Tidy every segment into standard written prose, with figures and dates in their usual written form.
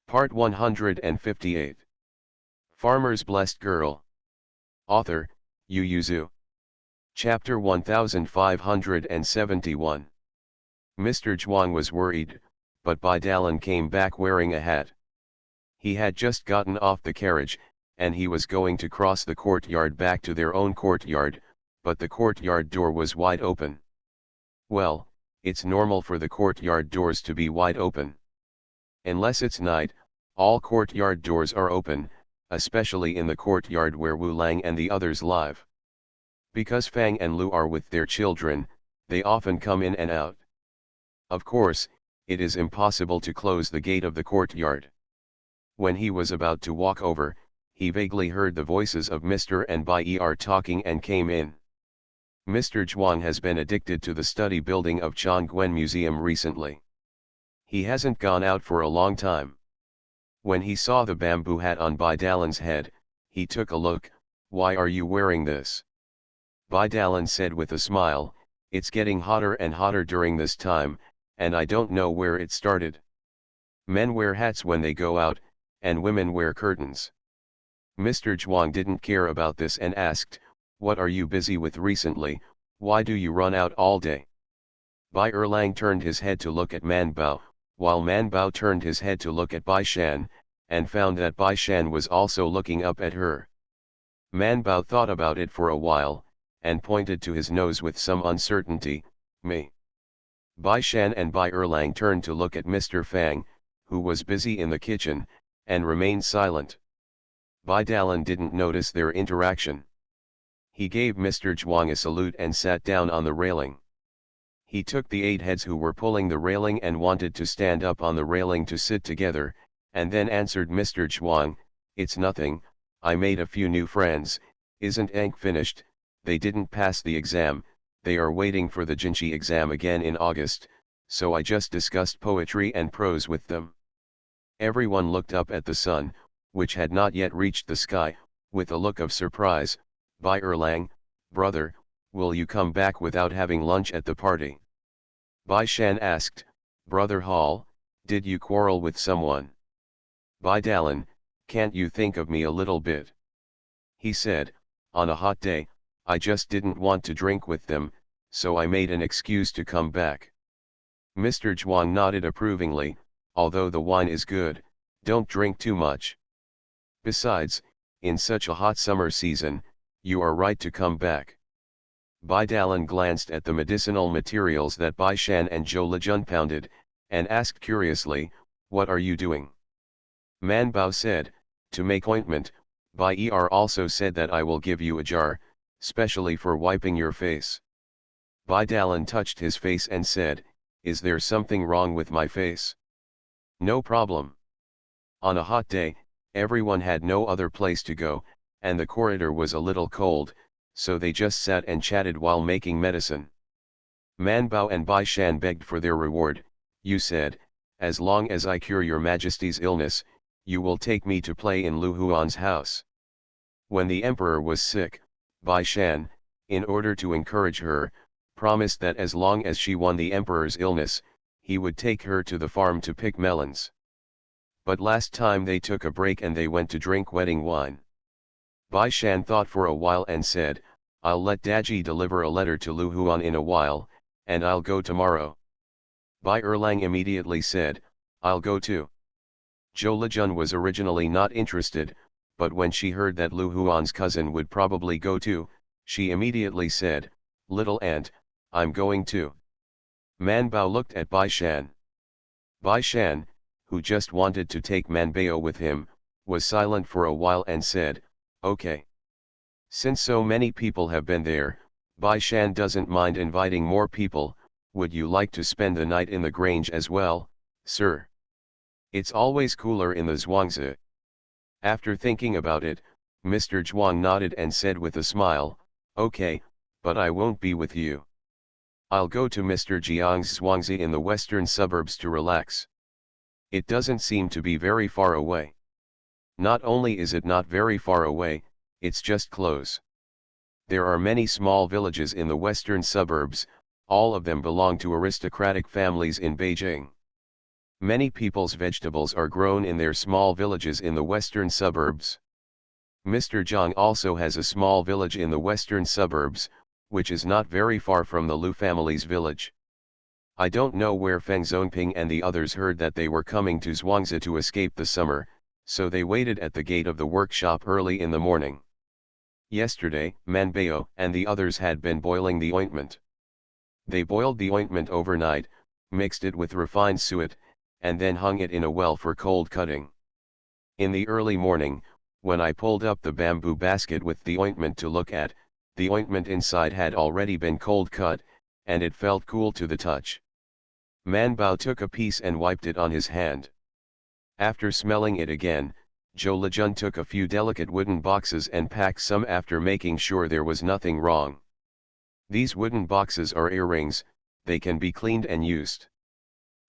Part 158. Farmer's Blessed Girl. Author, Yu Yuzu. Chapter 1571. Mr. Zhuang was worried, but Bai Dalan came back wearing a hat. He had just gotten off the carriage, and he was going to cross the courtyard back to their own courtyard, but the courtyard door was wide open. Well, it's normal for the courtyard doors to be wide open. Unless it's night, all courtyard doors are open, especially in the courtyard where Wu Lang and the others live. Because Fang and Lu are with their children, they often come in and out. Of course, it is impossible to close the gate of the courtyard. When he was about to walk over, he vaguely heard the voices of Mr. and Bai Er talking and came in. Mr. Zhuang has been addicted to the study building of Chongguan Museum recently. He hasn't gone out for a long time. When he saw the bamboo hat on Bai Dalan's head, he took a look. "Why are you wearing this?" Bai Dalan said with a smile, "It's getting hotter and hotter during this time, and I don't know where it started. Men wear hats when they go out, and women wear curtains." Mr. Zhuang didn't care about this and asked, "What are you busy with recently? Why do you run out all day?" Bai Erlang turned his head to look at Man Bao, while Man Bao turned his head to look at Bai Shan, and found that Bai Shan was also looking up at her. Man Bao thought about it for a while, and pointed to his nose with some uncertainty, "Me." Bai Shan and Bai Erlang turned to look at Mr. Fang, who was busy in the kitchen, and remained silent. Bai Dalan didn't notice their interaction. He gave Mr. Zhuang a salute and sat down on the railing. He took the 8 heads who were pulling the railing and wanted to stand up on the railing to sit together, and then answered Mr. Zhuang, "It's nothing, I made a few new friends. Isn't Ankh finished? They didn't pass the exam, they are waiting for the Jinshi exam again in August, so I just discussed poetry and prose with them." Everyone looked up at the sun, which had not yet reached the sky, with a look of surprise. "Bai Erlang, brother, will you come back without having lunch at the party?" Bai Shan asked, "Brother Hall, did you quarrel with someone?" "Bai Dalan, can't you think of me a little bit?" He said, "On a hot day, I just didn't want to drink with them, so I made an excuse to come back." Mr. Zhuang nodded approvingly, "Although the wine is good, don't drink too much. Besides, in such a hot summer season, you are right to come back." Bai Dalan glanced at the medicinal materials that Bai Shan and Zhou Lejun pounded, and asked curiously, "What are you doing?" Man Bao said, "To make ointment." Bai Er also said that I will give you a jar, specially for wiping your face. Bai Dalan touched his face and said, "Is there something wrong with my face?" "No problem." On a hot day, everyone had no other place to go, and the corridor was a little cold, so they just sat and chatted while making medicine. Man Bao and Bai Shan begged for their reward. "You said, as long as I cure your majesty's illness, you will take me to play in Lu Huan's house." When the emperor was sick, Bai Shan, in order to encourage her, promised that as long as she won the emperor's illness, he would take her to the farm to pick melons. But last time they took a break and they went to drink wedding wine. Bai Shan thought for a while and said, "I'll let Daji deliver a letter to Lu Huan in a while, and I'll go tomorrow." Bai Erlang immediately said, "I'll go too." Zhou Lejun was originally not interested, but when she heard that Lu Huan's cousin would probably go too, she immediately said, "Little aunt, I'm going too." Man Bao looked at Bai Shan. Bai Shan, who just wanted to take Man Bao with him, was silent for a while and said, "Okay." Since so many people have been there, Bai Shan doesn't mind inviting more people. "Would you like to spend the night in the Grange as well, sir? It's always cooler in the Zhuangzi." After thinking about it, Mr. Zhuang nodded and said with a smile, "Okay, but I won't be with you. I'll go to Mr. Jiang's Zhuangzi in the western suburbs to relax. It doesn't seem to be very far away. Not only is it not very far away, it's just close. There are many small villages in the western suburbs, all of them belong to aristocratic families in Beijing. Many people's vegetables are grown in their small villages in the western suburbs. Mr. Zhang also has a small village in the western suburbs, which is not very far from the Lu family's village. I don't know where Feng Zongping and the others heard that they were coming to Zhuangzi to escape the summer, so they waited at the gate of the workshop early in the morning. Yesterday, Manbao and the others had been boiling the ointment. They boiled the ointment overnight, mixed it with refined suet, and then hung it in a well for cold cutting. In the early morning, when I pulled up the bamboo basket with the ointment to look at, the ointment inside had already been cold cut, and it felt cool to the touch. Manbao took a piece and wiped it on his hand. After smelling it again, Zhou Lejun took a few delicate wooden boxes and packed some after making sure there was nothing wrong. These wooden boxes are earrings, they can be cleaned and used.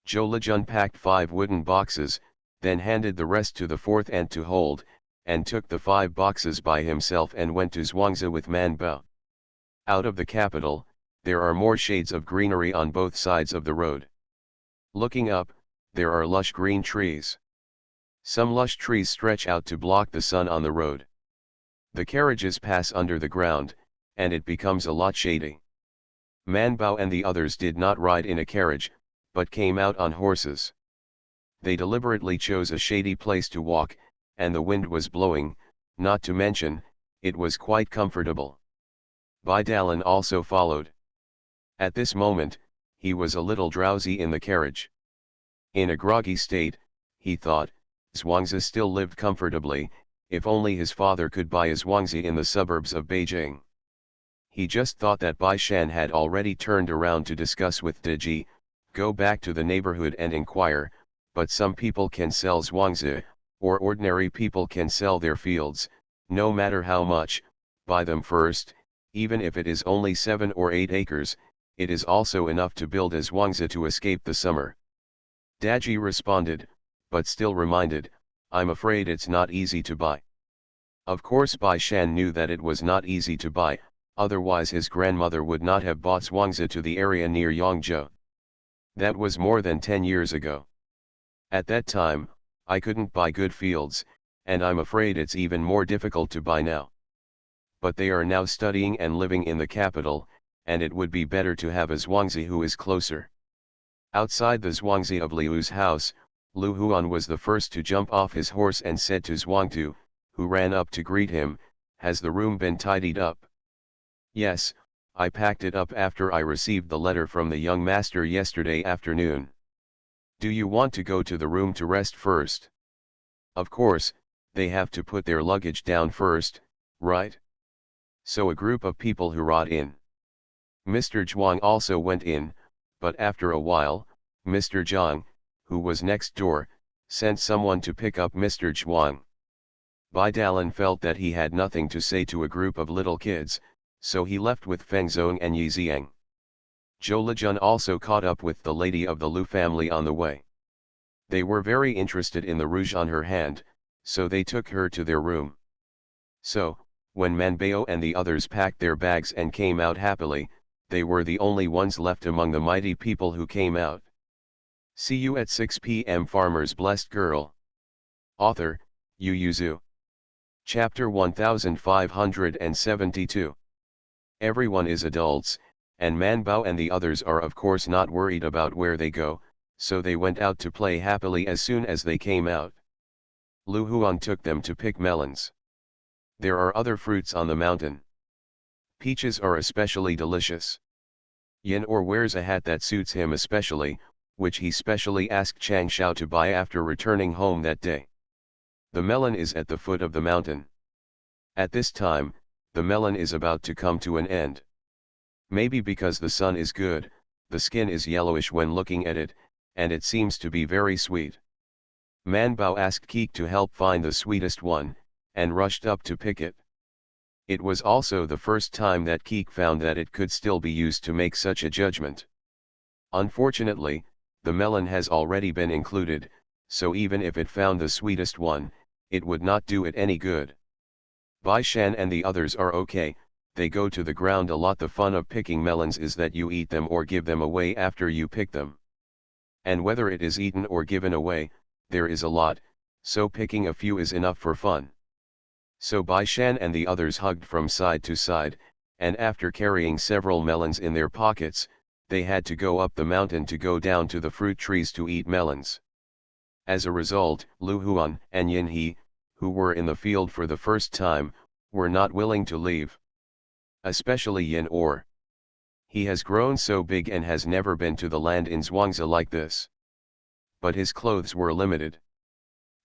Zhou Lejun packed 5 wooden boxes, then handed the rest to the 4th ant to hold, and took the 5 boxes by himself and went to Zhuangzi with Manbao. Out of the capital, there are more shades of greenery on both sides of the road. Looking up, there are lush green trees. Some lush trees stretch out to block the sun on the road. The carriages pass under the ground, and it becomes a lot shady. Manbao and the others did not ride in a carriage, but came out on horses. They deliberately chose a shady place to walk, and the wind was blowing, not to mention, it was quite comfortable. Bai Dalan also followed. At this moment, he was a little drowsy in the carriage. In a groggy state, he thought, Zhuangzi still lived comfortably, if only his father could buy a Zhuangzi in the suburbs of Beijing. He just thought that Bai Shan had already turned around to discuss with Deji, go back to the neighborhood and inquire, but some people can sell Zhuangzi, or ordinary people can sell their fields, no matter how much, buy them first, even if it is only 7 or 8 acres, it is also enough to build a Zhuangzi to escape the summer. Daji responded, but still reminded, I'm afraid it's not easy to buy. Of course Bai Shan knew that it was not easy to buy, otherwise his grandmother would not have bought Zhuangzi to the area near Yangzhou. That was more than 10 years ago. At that time, I couldn't buy good fields, and I'm afraid it's even more difficult to buy now. But they are now studying and living in the capital, and it would be better to have a Zhuangzi who is closer. Outside the Zhuangzi of Liu's house, Lu Huan was the first to jump off his horse and said to Zhuangtu, who ran up to greet him, has the room been tidied up? Yes, I packed it up after I received the letter from the young master yesterday afternoon. Do you want to go to the room to rest first? Of course, they have to put their luggage down first, right? So a group of people hurrahed in. Mr. Zhuang also went in, but after a while, Mr. Zhang, who was next door, sent someone to pick up Mr. Zhuang. Bai Dalan felt that he had nothing to say to a group of little kids, so he left with Feng Zong and Yi Ziang. Zhou Lejun also caught up with the lady of the Lu family on the way. They were very interested in the rouge on her hand, so they took her to their room. So, when Manbao and the others packed their bags and came out happily, they were the only ones left among the mighty people who came out. See you at 6 p.m. Farmer's Blessed Girl. Author, Yu Yuzu. Chapter 1572. Everyone is adults, and Manbao and the others are of course not worried about where they go, so they went out to play happily as soon as they came out. Lu Huan took them to pick melons. There are other fruits on the mountain. Peaches are especially delicious. Yin Or wears a hat that suits him especially, which he specially asked Chang Shao to buy after returning home that day. The melon is at the foot of the mountain. At this time, the melon is about to come to an end. Maybe because the sun is good, the skin is yellowish when looking at it, and it seems to be very sweet. Manbao asked Keek to help find the sweetest one, and rushed up to pick it. It was also the first time that Keek found that it could still be used to make such a judgment. Unfortunately, the melon has already been included, so even if it found the sweetest one, it would not do it any good. Bai Shan and the others are okay, they go to the ground a lot. The fun of picking melons is that you eat them or give them away after you pick them. and whether it is eaten or given away, there is a lot, so picking a few is enough for fun. So Bai Shan and the others hugged from side to side, and after carrying several melons in their pockets, they had to go up the mountain to go down to the fruit trees to eat melons. As a result, Lu Huan and Yin He, who were in the field for the first time, were not willing to leave. Especially Yin Or. He has grown so big and has never been to the land in Zhuangzi like this. But his clothes were limited.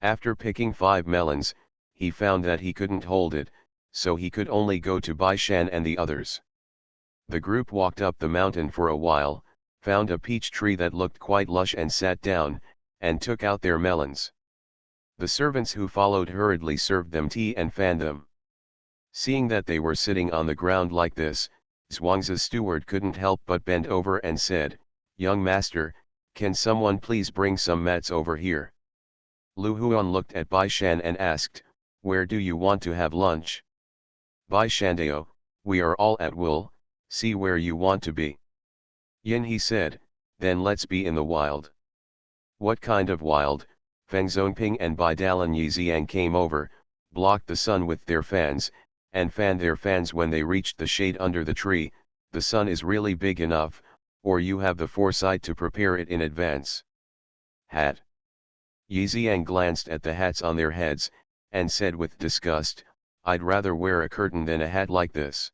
After picking 5 melons, he found that he couldn't hold it, so he could only go to Bai Shan and the others. The group walked up the mountain for a while, found a peach tree that looked quite lush and sat down, and took out their melons. The servants who followed hurriedly served them tea and fanned them. Seeing that they were sitting on the ground like this, Zhuangzi's steward couldn't help but bend over and said, "Young master, can someone please bring some mats over here?" Lu Huan looked at Bai Shan and asked, "Where do you want to have lunch?" "Bai Shandao, we are all at wool, see where you want to be." Yin He said, "Then let's be in the wild." "What kind of wild?" Feng Zongping and Bai Dalan Yixiang came over, blocked the sun with their fans, and fanned their fans when they reached the shade under the tree. "The sun is really big enough, or you have the foresight to prepare it in advance." "Hat." Yixiang glanced at the hats on their heads, and said with disgust, "I'd rather wear a curtain than a hat like this."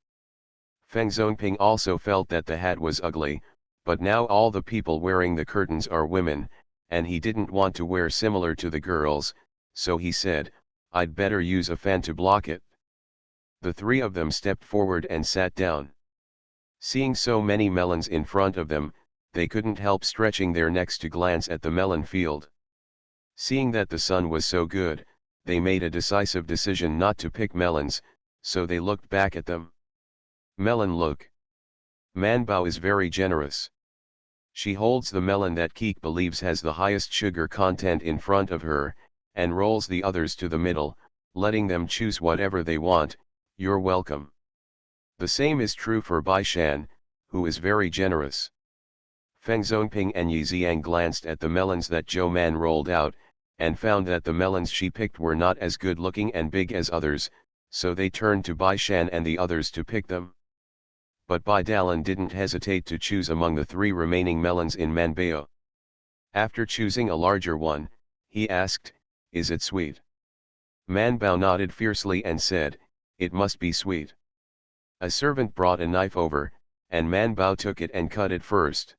Feng Zongping also felt that the hat was ugly, but now all the people wearing the curtains are women, and he didn't want to wear similar to the girls, so he said, "I'd better use a fan to block it." The 3 of them stepped forward and sat down. Seeing so many melons in front of them, they couldn't help stretching their necks to glance at the melon field. Seeing that the sun was so good, they made a decisive decision not to pick melons, so they looked back at them. Melon look. Manbao is very generous. She holds the melon that Keek believes has the highest sugar content in front of her, and rolls the others to the middle, letting them choose whatever they want. "You're welcome." The same is true for Bai Shan, who is very generous. Feng Zongping and Yixiang glanced at the melons that Zhou Man rolled out, and found that the melons she picked were not as good looking and big as others, so they turned to Bai Shan and the others to pick them. But Bai Dalan didn't hesitate to choose among the 3 remaining melons in Manbao. After choosing a larger one, he asked, "Is it sweet?" Manbao nodded fiercely and said, "It must be sweet." A servant brought a knife over, and Manbao took it and cut it first.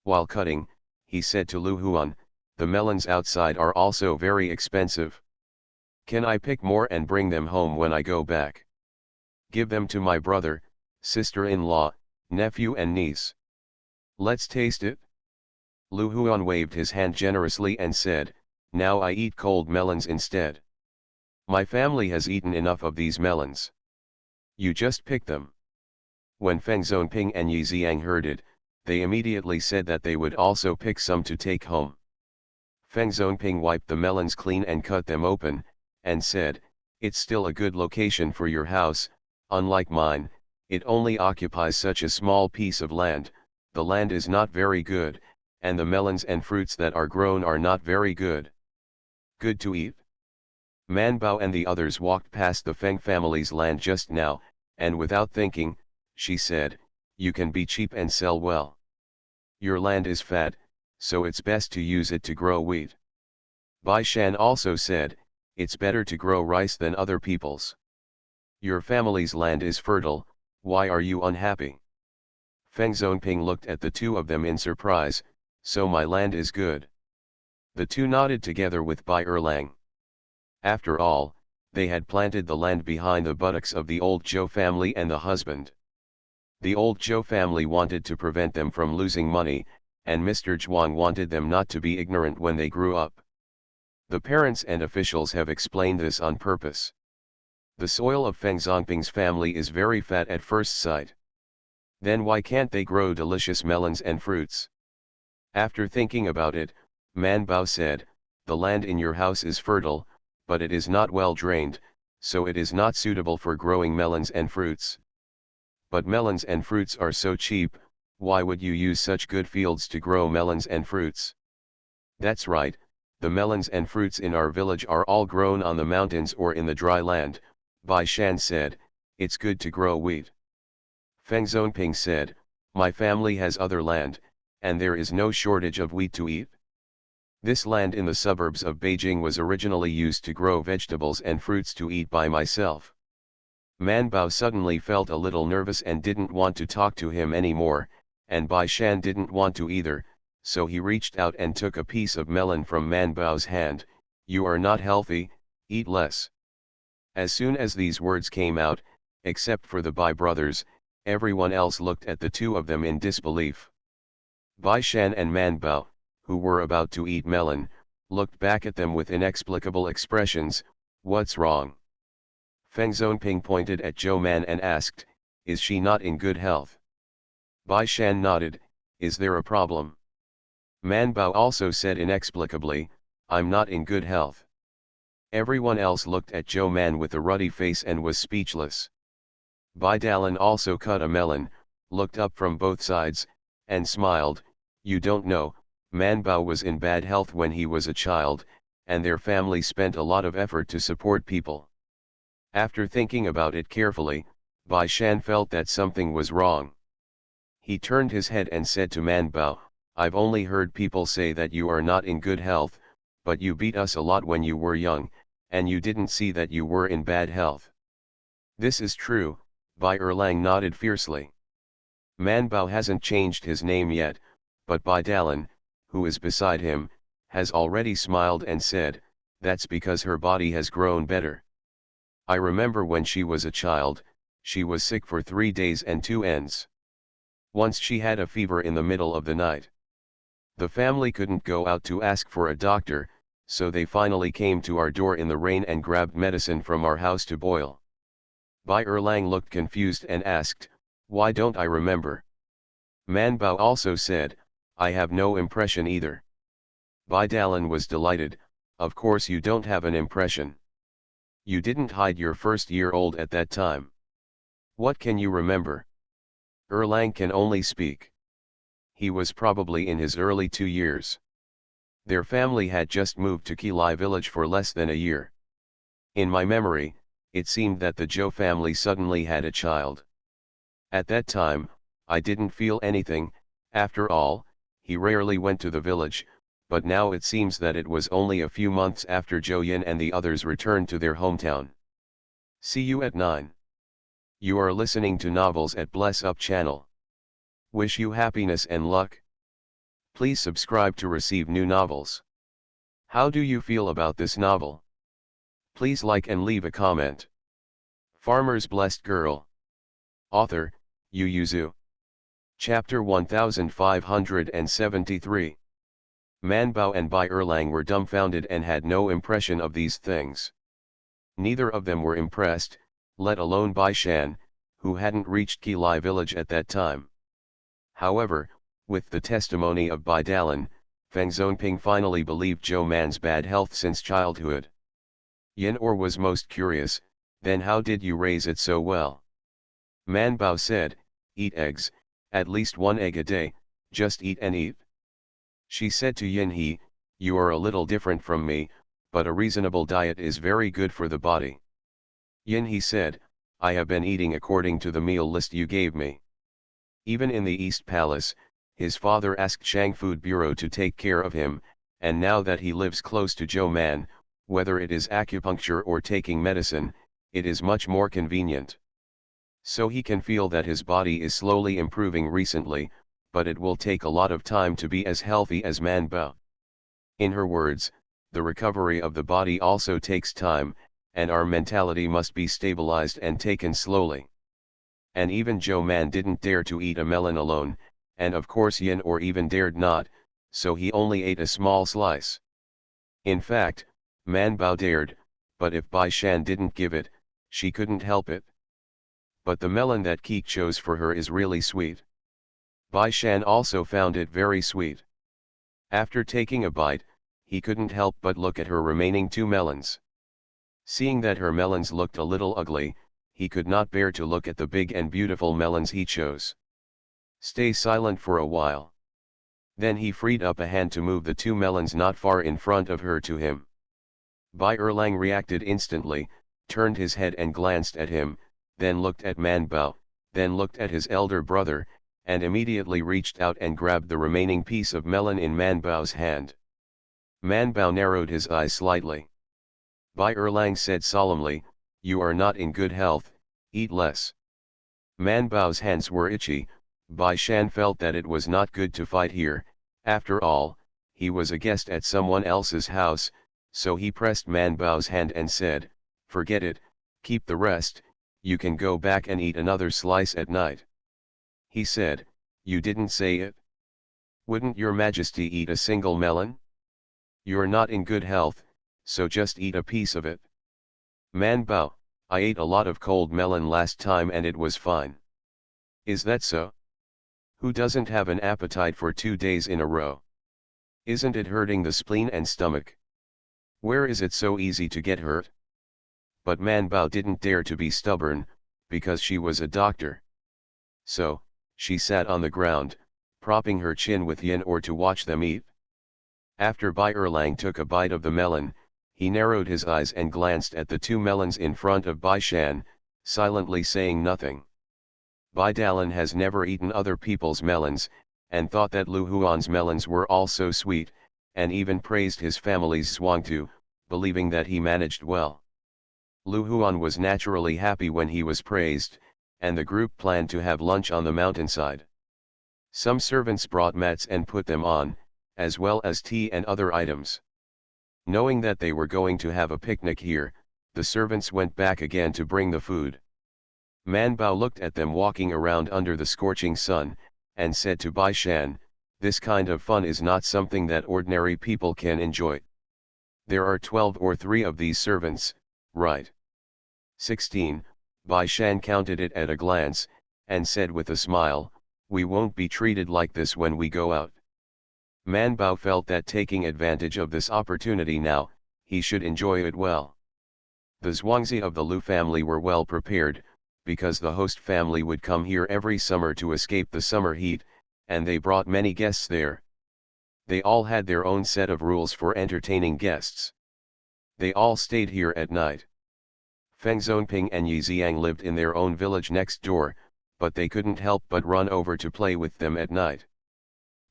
While cutting, he said to Lu Huan, "The melons outside are also very expensive. Can I pick more and bring them home when I go back? Give them to my brother, sister-in-law, nephew and niece. Let's taste it." Lu Huan waved his hand generously and said, "Now I eat cold melons instead. My family has eaten enough of these melons. You just pick them." When Feng Zongping and Yixiang heard it, they immediately said that they would also pick some to take home. Feng Zongping wiped the melons clean and cut them open, and said, "It's still a good location for your house, unlike mine, it only occupies such a small piece of land, the land is not very good, and the melons and fruits that are grown are not very good. Good to eat." Manbao and the others walked past the Feng family's land just now, and without thinking, she said, "You can be cheap and sell well. Your land is fat, so it's best to use it to grow wheat." Bai Shan also said, "It's better to grow rice than other people's. Your family's land is fertile, why are you unhappy?" Feng Zongping looked at the 2 of them in surprise, "So my land is good." The 2 nodded together with Bai Erlang. After all, they had planted the land behind the buttocks of the old Zhou family and the husband. The old Zhou family wanted to prevent them from losing money, and Mr. Zhuang wanted them not to be ignorant when they grew up. The parents and officials have explained this on purpose. The soil of Feng Zongping's family is very fat at first sight. Then why can't they grow delicious melons and fruits? After thinking about it, Manbao said, "The land in your house is fertile, but it is not well drained, so it is not suitable for growing melons and fruits. But melons and fruits are so cheap, why would you use such good fields to grow melons and fruits?" That's right, the melons and fruits in our village are all grown on the mountains or in the dry land, Bai Shan said, it's good to grow wheat. Feng Zonping said, my family has other land, and there is no shortage of wheat to eat. This land in the suburbs of Beijing was originally used to grow vegetables and fruits to eat by myself. Man Bao suddenly felt a little nervous and didn't want to talk to him anymore, and Bai Shan didn't want to either, so he reached out and took a piece of melon from Man Bao's hand. You are not healthy, eat less. As soon as these words came out, except for the Bai brothers, everyone else looked at the two of them in disbelief. Bai Shan and Man Bao, who were about to eat melon, looked back at them with inexplicable expressions. What's wrong? Feng Zonping pointed at Zhou Man and asked, is she not in good health? Bai Shan nodded, is there a problem? Man Bao also said inexplicably, I'm not in good health. Everyone else looked at Zhou Man with a ruddy face and was speechless. Bai Dalan also cut a melon, looked up from both sides, and smiled. You don't know, Man Bao was in bad health when he was a child, and their family spent a lot of effort to support people. After thinking about it carefully, Bai Shan felt that something was wrong. He turned his head and said to Man Bao, I've only heard people say that you are not in good health, but you beat us a lot when you were young, and you didn't see that you were in bad health. This is true, Bai Erlang nodded fiercely. Man Bao hasn't changed his name yet, but Bai Dalan, who is beside him, has already smiled and said, that's because her body has grown better. I remember when she was a child, she was sick for 3 days and 2 ends. Once she had a fever in the middle of the night. The family couldn't go out to ask for a doctor, so they finally came to our door in the rain and grabbed medicine from our house to boil. Bai Erlang looked confused and asked, why don't I remember? Man Bao also said, I have no impression either. Bai Dalan was delighted, of course you don't have an impression. You didn't hide your first-year-old at that time. What can you remember? Erlang can only speak. He was probably in his early 2 years. Their family had just moved to Qilai village for less than a year. In my memory, it seemed that the Zhou family suddenly had a child. At that time, I didn't feel anything. After all, he rarely went to the village, but now it seems that it was only a few months after Zhou Yin and the others returned to their hometown. See you at 9. You are listening to Novels at Bless Up channel. Wish you happiness and luck. Please subscribe to receive new novels. How do you feel about this novel? Please like and leave a comment. Farmer's Blessed Girl. Author, Yu Yuzu. Chapter 1573. Man Bao and Bai Erlang were dumbfounded and had no impression of these things. Neither of them were impressed, let alone Bai Shan, who hadn't reached Qilai village at that time. However, with the testimony of Bai Dalan, Feng Zonping finally believed Zhou Man's bad health since childhood. Yin Or was most curious, then how did you raise it so well? Man Bao said, eat eggs, at least 1 egg a day, just eat and eat. She said to Yin He, you are a little different from me, but a reasonable diet is very good for the body. Yin He said, I have been eating according to the meal list you gave me. Even in the East Palace, his father asked Shang Food Bureau to take care of him, and now that he lives close to Zhou Man, whether it is acupuncture or taking medicine, it is much more convenient. So he can feel that his body is slowly improving recently, but it will take a lot of time to be as healthy as Man Bao. In her words, the recovery of the body also takes time, and our mentality must be stabilized and taken slowly. And even Zhou Man didn't dare to eat a melon alone, and of course Yin Or even dared not, so he only ate a small slice. In fact, Man Bao dared, but if Bai Shan didn't give it, she couldn't help it. But the melon that Keek chose for her is really sweet. Bai Shan also found it very sweet. After taking a bite, he couldn't help but look at her remaining 2 melons. Seeing that her melons looked a little ugly, he could not bear to look at the big and beautiful melons he chose. Stay silent for a while. Then he freed up a hand to move the 2 melons not far in front of her to him. Bai Erlang reacted instantly, turned his head and glanced at him, then looked at Man Bao, then looked at his elder brother, and immediately reached out and grabbed the remaining piece of melon in Man Bao's hand. Man Bao narrowed his eyes slightly. Bai Erlang said solemnly, "You are not in good health, eat less." Man Bao's hands were itchy. Bai Shan felt that it was not good to fight here. After all, he was a guest at someone else's house, so he pressed Man Bao's hand and said, "Forget it, keep the rest, you can go back and eat another slice at night." He said, "You didn't say it. Wouldn't your majesty eat a single melon? You're not in good health, so just eat a piece of it." Man Bao, "I ate a lot of cold melon last time and it was fine." "Is that so? Who doesn't have an appetite for 2 days in a row? Isn't it hurting the spleen and stomach? Where is it so easy to get hurt?" But Man Bao didn't dare to be stubborn, because she was a doctor. So, she sat on the ground, propping her chin with yin or to watch them eat. After Bai Erlang took a bite of the melon, he narrowed his eyes and glanced at the 2 melons in front of Bai Shan, silently saying nothing. Bai Dalan has never eaten other people's melons, and thought that Lu Huan's melons were all so sweet, and even praised his family's zwangtu, believing that he managed well. Lu Huan was naturally happy when he was praised, and the group planned to have lunch on the mountainside. Some servants brought mats and put them on, as well as tea and other items. Knowing that they were going to have a picnic here, the servants went back again to bring the food. Man Bao looked at them walking around under the scorching sun, and said to Bai Shan, "This kind of fun is not something that ordinary people can enjoy. There are 12 or 3 of these servants, right?" 16, Bai Shan counted it at a glance, and said with a smile, "We won't be treated like this when we go out." Man Bao felt that taking advantage of this opportunity now, he should enjoy it well. The Zhuangzi of the Lu family were well prepared, because the host family would come here every summer to escape the summer heat, and they brought many guests there. They all had their own set of rules for entertaining guests. They all stayed here at night. Feng Zonping and Yi Xiang lived in their own village next door, but they couldn't help but run over to play with them at night.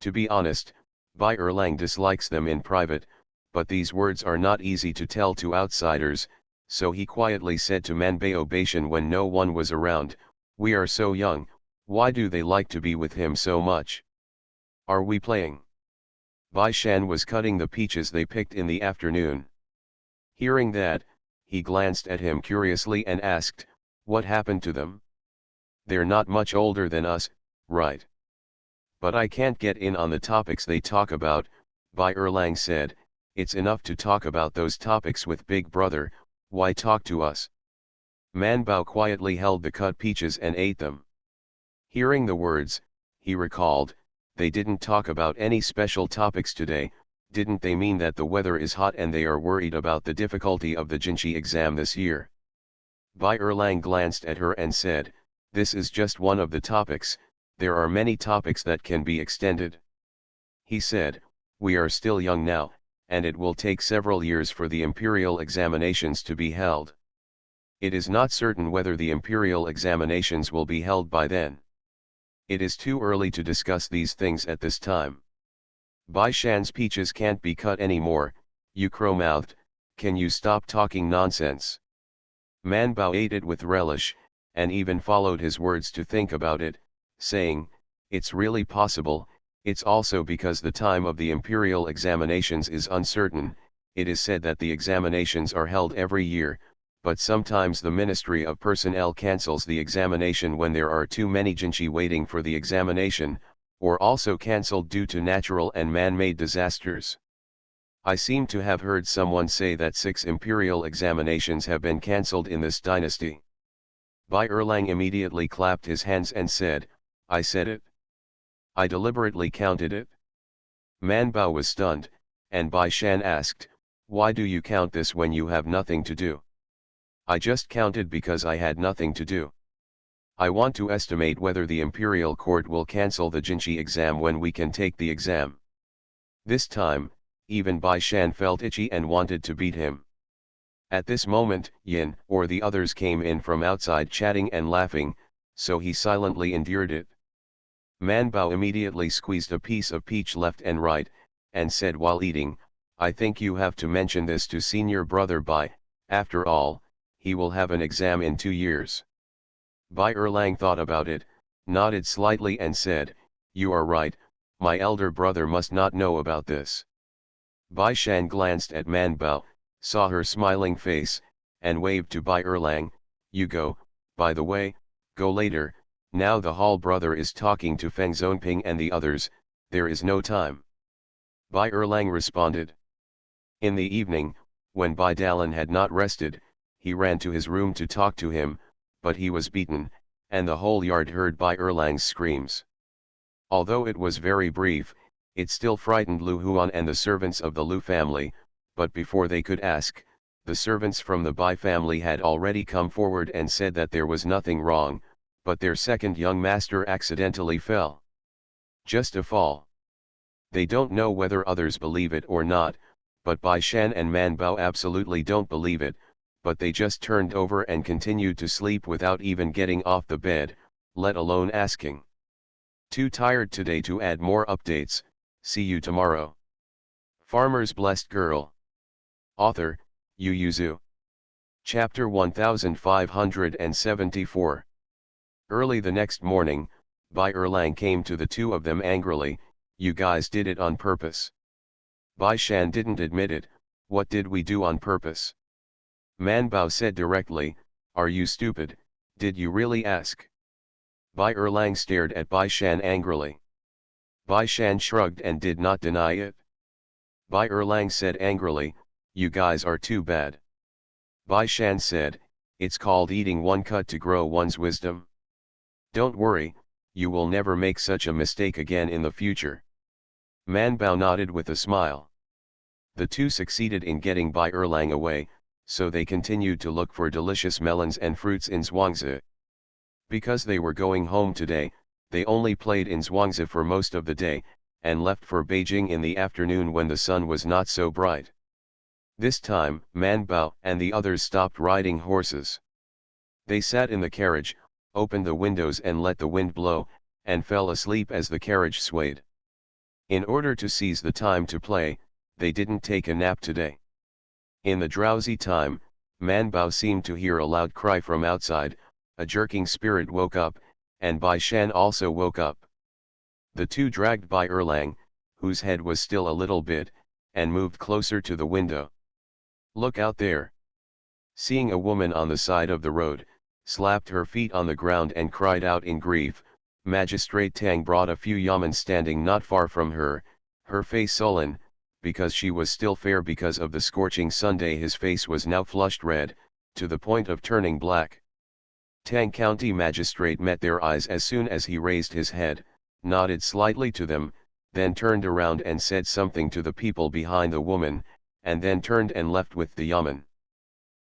To be honest, Bai Erlang dislikes them in private, but these words are not easy to tell to outsiders, so he quietly said to Man Bao Baishan when no one was around, "We are so young, why do they like to be with him so much? Are we playing?" Bai Shan was cutting the peaches they picked in the afternoon. Hearing that, he glanced at him curiously and asked, "What happened to them? They're not much older than us, right?" "But I can't get in on the topics they talk about," Bai Erlang said. "It's enough to talk about those topics with Big Brother, why talk to us?" Man Bao quietly held the cut peaches and ate them. Hearing the words, he recalled, they didn't talk about any special topics today. Didn't they mean that the weather is hot and they are worried about the difficulty of the Jinchi exam this year? Bai Erlang glanced at her and said, "This is just one of the topics, there are many topics that can be extended." He said, "We are still young now, and it will take several years for the imperial examinations to be held. It is not certain whether the imperial examinations will be held by then. It is too early to discuss these things at this time. Bai Shan's peaches can't be cut anymore, you crow-mouthed, can you stop talking nonsense?" Man Bao ate it with relish, and even followed his words to think about it, saying, "It's really possible. It's also because the time of the imperial examinations is uncertain. It is said that the examinations are held every year, but sometimes the Ministry of Personnel cancels the examination when there are too many Jinchi waiting for the examination, or also cancelled due to natural and man-made disasters. I seem to have heard someone say that 6 imperial examinations have been cancelled in this dynasty." Bai Erlang immediately clapped his hands and said, "I said it. I deliberately counted it." Man Bao was stunned, and Bai Shan asked, "Why do you count this when you have nothing to do?" "I just counted because I had nothing to do. I want to estimate whether the imperial court will cancel the Jinchi exam when we can take the exam." This time, even Bai Shan felt itchy and wanted to beat him. At this moment, Yin or the others came in from outside chatting and laughing, so he silently endured it. Man Bao immediately squeezed a piece of peach left and right, and said while eating, "I think you have to mention this to senior brother Bai, after all, he will have an exam in 2 years." Bai Erlang thought about it, nodded slightly and said, "You are right, my elder brother must not know about this." Bai Shan glanced at Man Bao, saw her smiling face, and waved to Bai Erlang, "You go, by the way, go later, now the hall brother is talking to Feng Zonping and the others, there is no time." Bai Erlang responded. In the evening, when Bai Dalan had not rested, he ran to his room to talk to him, but he was beaten, and the whole yard heard Bai Erlang's screams. Although it was very brief, it still frightened Lu Huan and the servants of the Lu family, but before they could ask, the servants from the Bai family had already come forward and said that there was nothing wrong, but their second young master accidentally fell. Just a fall. They don't know whether others believe it or not, but Bai Shan and Man Bao absolutely don't believe it, but they just turned over and continued to sleep without even getting off the bed, let alone asking. Too tired today to add more updates, see you tomorrow. Farmer's Blessed Girl. Author, Yu Yuzu. Chapter 1574. Early the next morning, Bai Erlang came to the two of them angrily, "You guys did it on purpose." Bai Shan didn't admit it, "What did we do on purpose?" Man Bao said directly, "Are you stupid, did you really ask?" Bai Erlang stared at Bai Shan angrily. Bai Shan shrugged and did not deny it. Bai Erlang said angrily, "You guys are too bad." Bai Shan said, "It's called eating one cut to grow one's wisdom. Don't worry, you will never make such a mistake again in the future." Man Bao nodded with a smile. The two succeeded in getting Bai Erlang away, so they continued to look for delicious melons and fruits in Zhuangzi. Because they were going home today, they only played in Zhuangzi for most of the day, and left for Beijing in the afternoon when the sun was not so bright. This time, Man Bao and the others stopped riding horses. They sat in the carriage, opened the windows and let the wind blow, and fell asleep as the carriage swayed. In order to seize the time to play, they didn't take a nap today. In the drowsy time, Man Bao seemed to hear a loud cry from outside, a jerking spirit woke up, and Bai Shan also woke up. The two dragged Bai Erlang, whose head was still a little bit, and moved closer to the window. "Look out there." Seeing a woman on the side of the road, slapped her feet on the ground and cried out in grief, Magistrate Tang brought a few yeomen standing not far from her, her face sullen, because she was still fair because of the scorching Sunday. His face was now flushed red, to the point of turning black. Tang County Magistrate met their eyes as soon as he raised his head, nodded slightly to them, then turned around and said something to the people behind the woman, and then turned and left with the yeoman.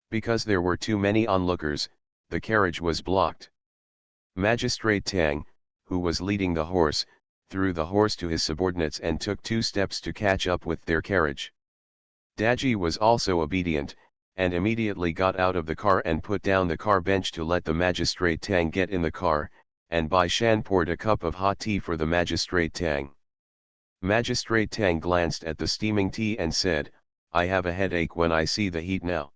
Because there were too many onlookers, the carriage was blocked. Magistrate Tang, who was leading the horse, threw the horse to his subordinates and took 2 steps to catch up with their carriage. Daji was also obedient, and immediately got out of the car and put down the car bench to let the Magistrate Tang get in the car, and Bai Shan poured a cup of hot tea for the Magistrate Tang. Magistrate Tang glanced at the steaming tea and said, "I have a headache when I see the heat now."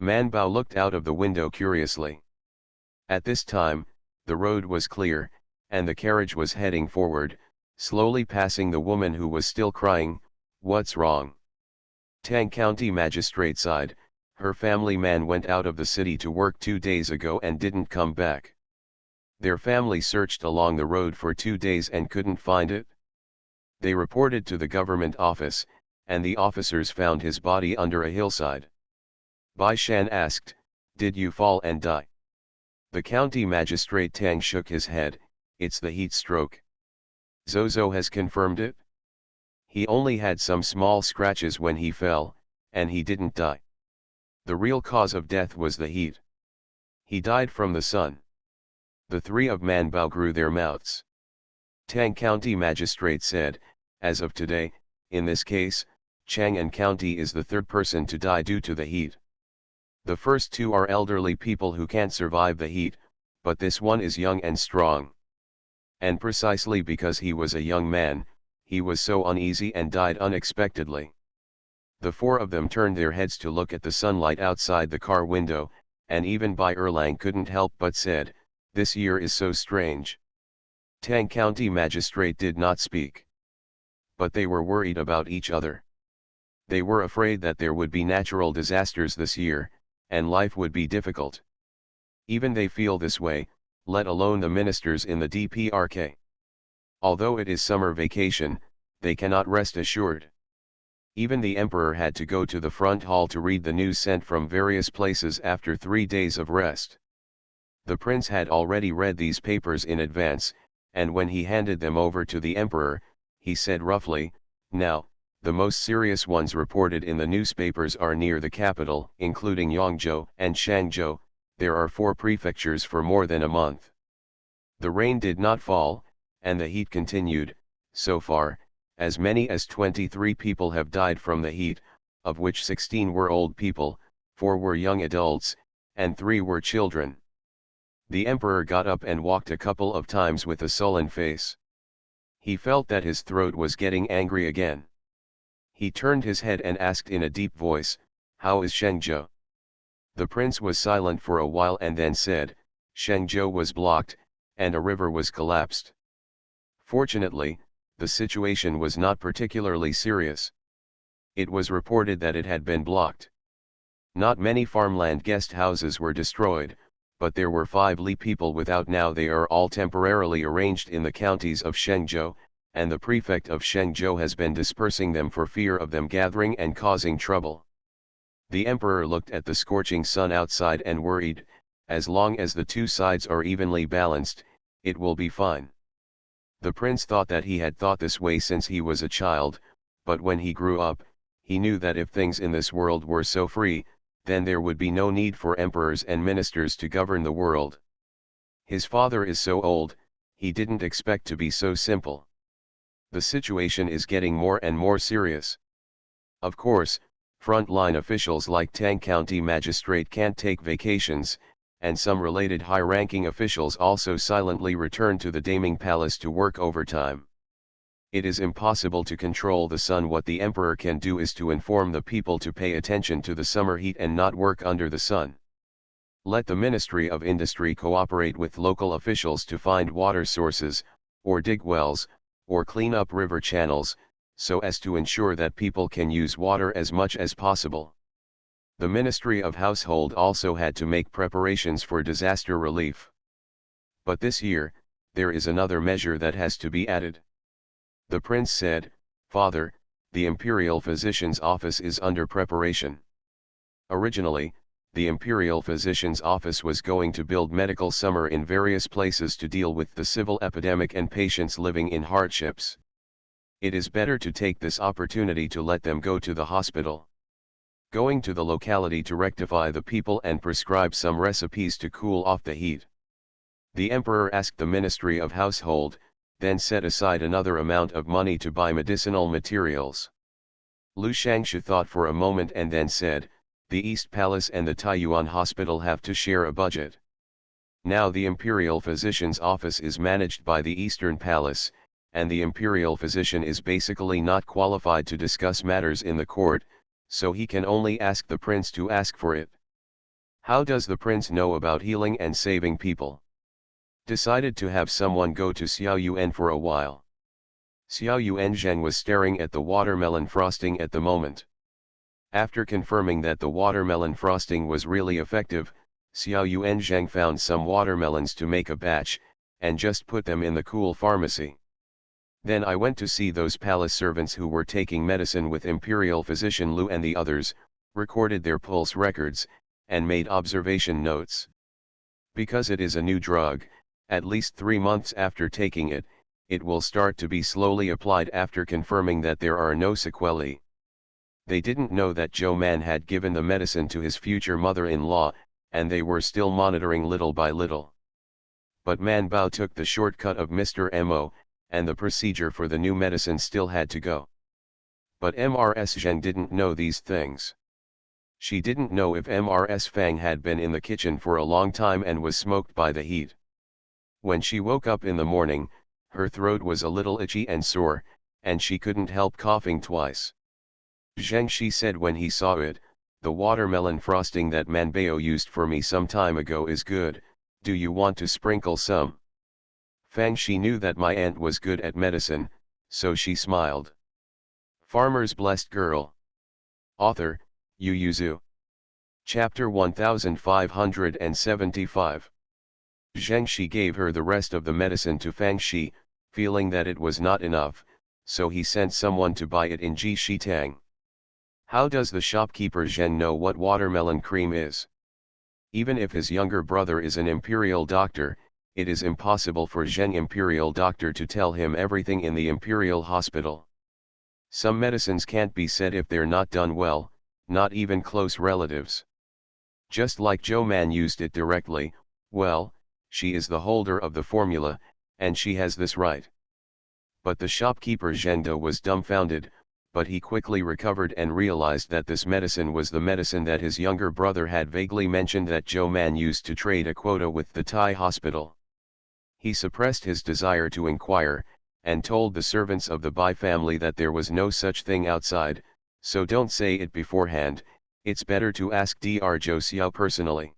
Man Bao looked out of the window curiously. At this time, the road was clear, and the carriage was heading forward, slowly passing the woman who was still crying, "What's wrong?" Tang County Magistrate sighed, "Her family man went out of the city to work 2 days ago and didn't come back. Their family searched along the road for 2 days and couldn't find it. They reported to the government office, and the officers found his body under a hillside." Bai Shan asked, "Did you fall and die?" The county magistrate Tang shook his head, "It's the heat stroke. Zozo has confirmed it. He only had some small scratches when he fell, and he didn't die. The real cause of death was the heat. He died from the sun." The three of Manbao grew their mouths. Tang County Magistrate said, "As of today, In this case, Chang'an County is the third person to die due to the heat. The first two are elderly people who can't survive the heat, but this one is young and strong. And precisely because he was a young man, he was so uneasy and died unexpectedly. The four of them turned their heads to look at the sunlight outside the car window, and even Bai Erlang couldn't help but said, "This year is so strange." Tang County magistrate did not speak. But they were worried about each other. They were afraid that there would be natural disasters this year, and life would be difficult. Even they feel this way, let alone the ministers in the DPRK. Although it is summer vacation, they cannot rest assured. Even the emperor had to go to the front hall to read the news sent from various places after 3 days of rest. The prince had already read these papers in advance, and when he handed them over to the emperor, he said roughly, "Now, the most serious ones reported in the newspapers are near the capital, including Yangzhou and Shangzhou. There are 4 prefectures for more than a month. The rain did not fall, and the heat continued. So far, as many as 23 people have died from the heat, of which 16 were old people, 4 were young adults, and 3 were children." The emperor got up and walked a couple of times with a sullen face. He felt that his throat was getting angry again. He turned his head and asked in a deep voice, "How is Shengzhou?" The prince was silent for a while and then said, "Shengzhou was blocked, and a river was collapsed." Fortunately, the situation was not particularly serious. It was reported that it had been blocked. Not many farmland guest houses were destroyed, but there were 5 Li people without. Now they are all temporarily arranged in the counties of Shengzhou, and the prefect of Shengzhou has been dispersing them for fear of them gathering and causing trouble. The emperor looked at the scorching sun outside and worried, as long as the 2 sides are evenly balanced, it will be fine. The prince thought that he had thought this way since he was a child, but when he grew up, he knew that if things in this world were so free, then there would be no need for emperors and ministers to govern the world. His father is so old, he didn't expect to be so simple. The situation is getting more and more serious. Of course, front-line officials like Tang County magistrate can't take vacations, and some related high-ranking officials also silently return to the Daming Palace to work overtime. It is impossible to control the sun. What the emperor can do is to inform the people to pay attention to the summer heat and not work under the sun. Let the Ministry of Industry cooperate with local officials to find water sources, or dig wells, or clean up river channels, so as to ensure that people can use water as much as possible. The Ministry of Household also had to make preparations for disaster relief. But this year, there is another measure that has to be added. The prince said, "Father, the Imperial Physician's Office is under preparation." Originally, the Imperial Physician's Office was going to build medical summer in various places to deal with the civil epidemic and patients living in hardships. It is better to take this opportunity to let them go to the hospital. Going to the locality to rectify the people and prescribe some recipes to cool off the heat. The emperor asked the Ministry of Household, then set aside another amount of money to buy medicinal materials. Lu Shangshu thought for a moment and then said, "The East Palace and the Taiyuan Hospital have to share a budget. Now the Imperial Physician's Office is managed by the Eastern Palace, and the Imperial Physician is basically not qualified to discuss matters in the court, so he can only ask the prince to ask for it. How does the prince know about healing and saving people?" Decided to have someone go to Xiao Yuan for a while. Xiao Yuan Zheng was staring at the watermelon frosting at the moment. After confirming that the watermelon frosting was really effective, Xiao Yuan Zheng found some watermelons to make a batch, and just put them in the cool pharmacy. Then I went to see those palace servants who were taking medicine with Imperial Physician Lu and the others, recorded their pulse records, and made observation notes. Because it is a new drug, at least 3 months after taking it, it will start to be slowly applied after confirming that there are no sequelae. They didn't know that Zhou Man had given the medicine to his future mother-in-law, and they were still monitoring little by little. But Man Bao took the shortcut of Mr. Mo, and the procedure for the new medicine still had to go. But Mrs. Zheng didn't know these things. She didn't know if Mrs. Fang had been in the kitchen for a long time and was smoked by the heat. When she woke up in the morning, her throat was a little itchy and sore, and she couldn't help coughing twice. Zheng, she said when he saw it, the watermelon frosting that Manbao used for me some time ago is good, do you want to sprinkle some? Fang, she knew that my aunt was good at medicine, so she smiled. Farmer's Blessed Girl. Author, Yu Yuzu. Chapter 1575. Zheng Shi gave her the rest of the medicine to Fang Shi, feeling that it was not enough, so he sent someone to buy it in Ji Shitang. How does the shopkeeper Zheng know what watermelon cream is? Even if his younger brother is an imperial doctor, it is impossible for Zheng imperial doctor to tell him everything in the imperial hospital. Some medicines can't be said if they're not done well, not even close relatives. Just like Zhou Man used it directly, well, she is the holder of the formula, and she has this right. But the shopkeeper Zhengda was dumbfounded, but he quickly recovered and realized that this medicine was the medicine that his younger brother had vaguely mentioned that Zhou Man used to trade a quota with the Thai hospital. He suppressed his desire to inquire, and told the servants of the Bai family that there was no such thing outside, so don't say it beforehand, it's better to ask Dr. Zhou Xiao personally.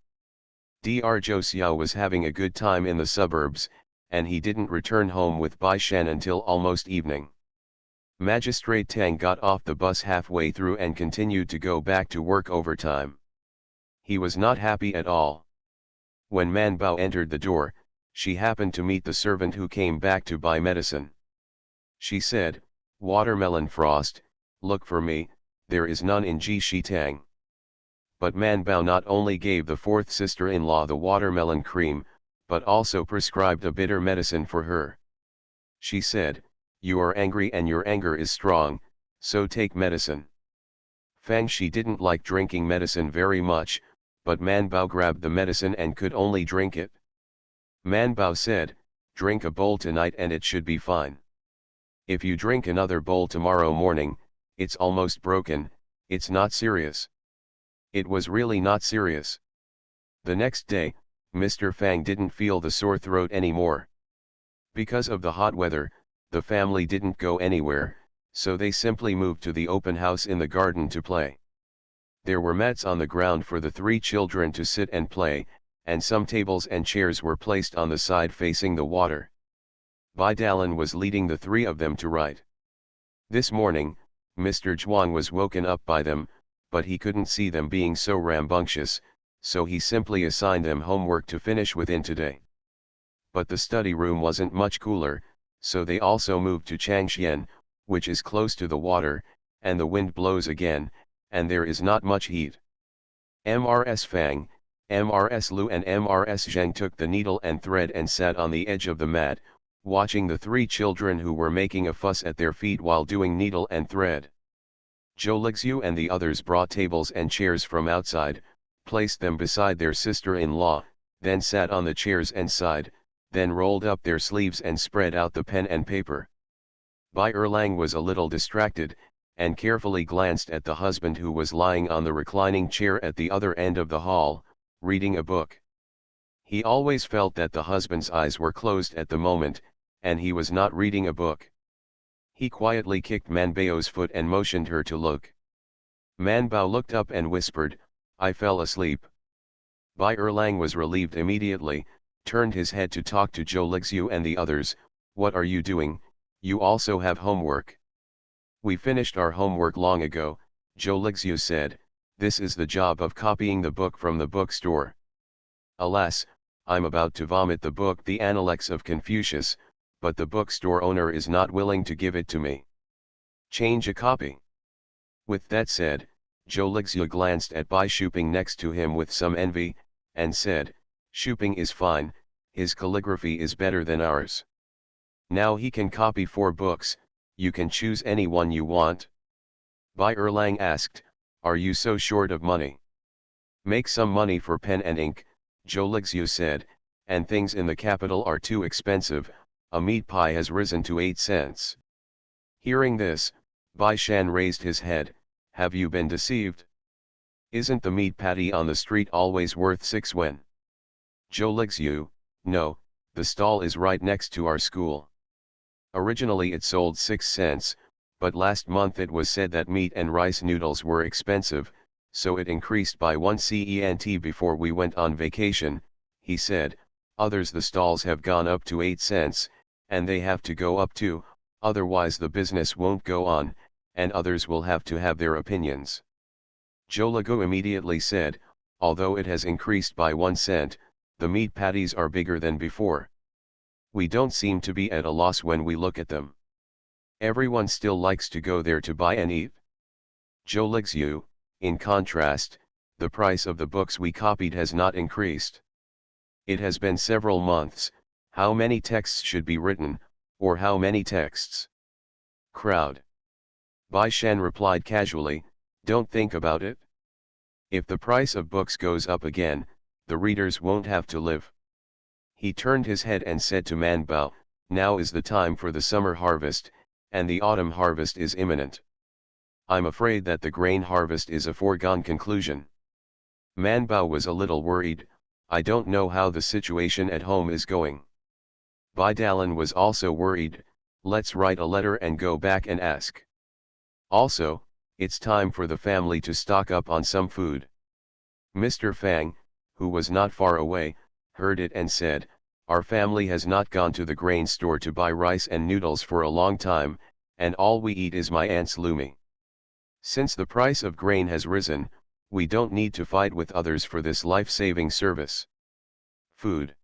Dr. Zhou Xiao was having a good time in the suburbs, and he didn't return home with Bai Shan until almost evening. Magistrate Tang got off the bus halfway through and continued to go back to work overtime. He was not happy at all. When Man Bao entered the door, she happened to meet the servant who came back to buy medicine. She said, "Watermelon frost, look for me, there is none in Ji Shitang." But Man Bao not only gave the fourth sister-in-law the watermelon cream, but also prescribed a bitter medicine for her. She said, "You are angry and your anger is strong, so take medicine." Fang Shi didn't like drinking medicine very much, but Man Bao grabbed the medicine and could only drink it. Man Bao said, "Drink a bowl tonight and it should be fine. If you drink another bowl tomorrow morning, it's almost broken, it's not serious." It was really not serious. The next day, Mr. Fang didn't feel the sore throat anymore. Because of the hot weather, the family didn't go anywhere, so they simply moved to the open house in the garden to play. There were mats on the ground for the three children to sit and play, and some tables and chairs were placed on the side facing the water. Bai Dalan was leading the three of them to write. This morning, Mr. Zhuang was woken up by them, but he couldn't see them being so rambunctious, so he simply assigned them homework to finish within today. But the study room wasn't much cooler, so they also moved to Changxian, which is close to the water, and the wind blows again, and there is not much heat. Mrs. Fang, Mrs. Lu and Mrs. Zheng took the needle and thread and sat on the edge of the mat, watching the three children who were making a fuss at their feet while doing needle and thread. Zhou Lixiu and the others brought tables and chairs from outside, placed them beside their sister-in-law, then sat on the chairs and sighed, then rolled up their sleeves and spread out the pen and paper. Bai Erlang was a little distracted, and carefully glanced at the husband who was lying on the reclining chair at the other end of the hall, reading a book. He always felt that the husband's eyes were closed at the moment, and he was not reading a book. He quietly kicked Manbao's foot and motioned her to look. Manbao looked up and whispered, "I fell asleep." Bai Erlang was relieved immediately, turned his head to talk to Zhou Lixiu and the others. "What are you doing? You also have homework." "We finished our homework long ago," Zhou Lixiu said. "This is the job of copying the book from the bookstore. Alas, I'm about to vomit the book The Analects of Confucius, but the bookstore owner is not willing to give it to me. Change a copy." With that said, Zhou Lixiu glanced at Bai Shuping next to him with some envy, and said, "Shuping is fine, his calligraphy is better than ours. Now he can copy 4 books, you can choose any one you want." Bai Erlang asked, "Are you so short of money?" "Make some money for pen and ink," Zhou Lixiu said, "and things in the capital are too expensive, a meat pie has risen to 8 cents. Hearing this, Bai Shan raised his head. Have you been deceived? Isn't the meat patty on the street always worth 6 yuan? Zhou Lixiu, no, the stall is right next to our school. Originally it sold 6 cents, but last month it was said that meat and rice noodles were expensive, so it increased by 1 cent before we went on vacation, he said. Others the stalls have gone up to 8 cents, and they have to go up too, otherwise the business won't go on, and others will have to have their opinions. Zhou Ligu immediately said, although it has increased by 1 cent, the meat patties are bigger than before. We don't seem to be at a loss when we look at them. Everyone still likes to go there to buy and eat. Zhou Lixiu, in contrast, the price of the books we copied has not increased. It has been several months. How many texts should be written, or how many texts? Crowd. Bai Shan replied casually, don't think about it. If the price of books goes up again, the readers won't have to live. He turned his head and said to Man Bao, now is the time for the summer harvest, and the autumn harvest is imminent. I'm afraid that the grain harvest is a foregone conclusion. Man Bao was a little worried. I don't know how the situation at home is going. Bai Dalan was also worried. Let's write a letter and go back and ask. Also, it's time for the family to stock up on some food. Mr. Fang, who was not far away, heard it and said, our family has not gone to the grain store to buy rice and noodles for a long time, and all we eat is my aunt's lumi. Since the price of grain has risen, we don't need to fight with others for this life-saving service. Food.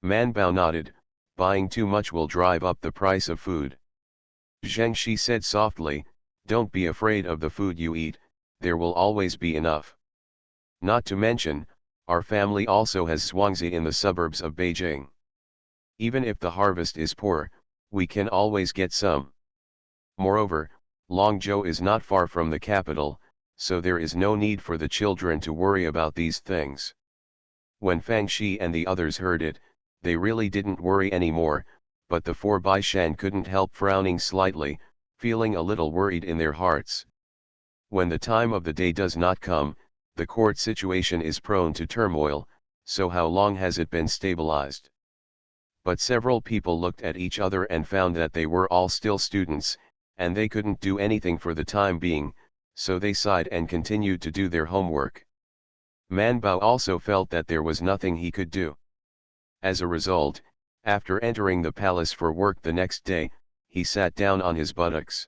Man Bao nodded, buying too much will drive up the price of food. Zheng Shi said softly, don't be afraid of the food you eat, there will always be enough. Not to mention, our family also has Zhuangzi in the suburbs of Beijing. Even if the harvest is poor, we can always get some. Moreover, Longzhou is not far from the capital, so there is no need for the children to worry about these things. When Fang Shi and the others heard it, they really didn't worry anymore, but the four Bai Shan couldn't help frowning slightly, feeling a little worried in their hearts. When the time of the day does not come, the court situation is prone to turmoil, so how long has it been stabilized? But several people looked at each other and found that they were all still students, and they couldn't do anything for the time being, so they sighed and continued to do their homework. Man Bao also felt that there was nothing he could do. As a result, after entering the palace for work the next day, he sat down on his buttocks.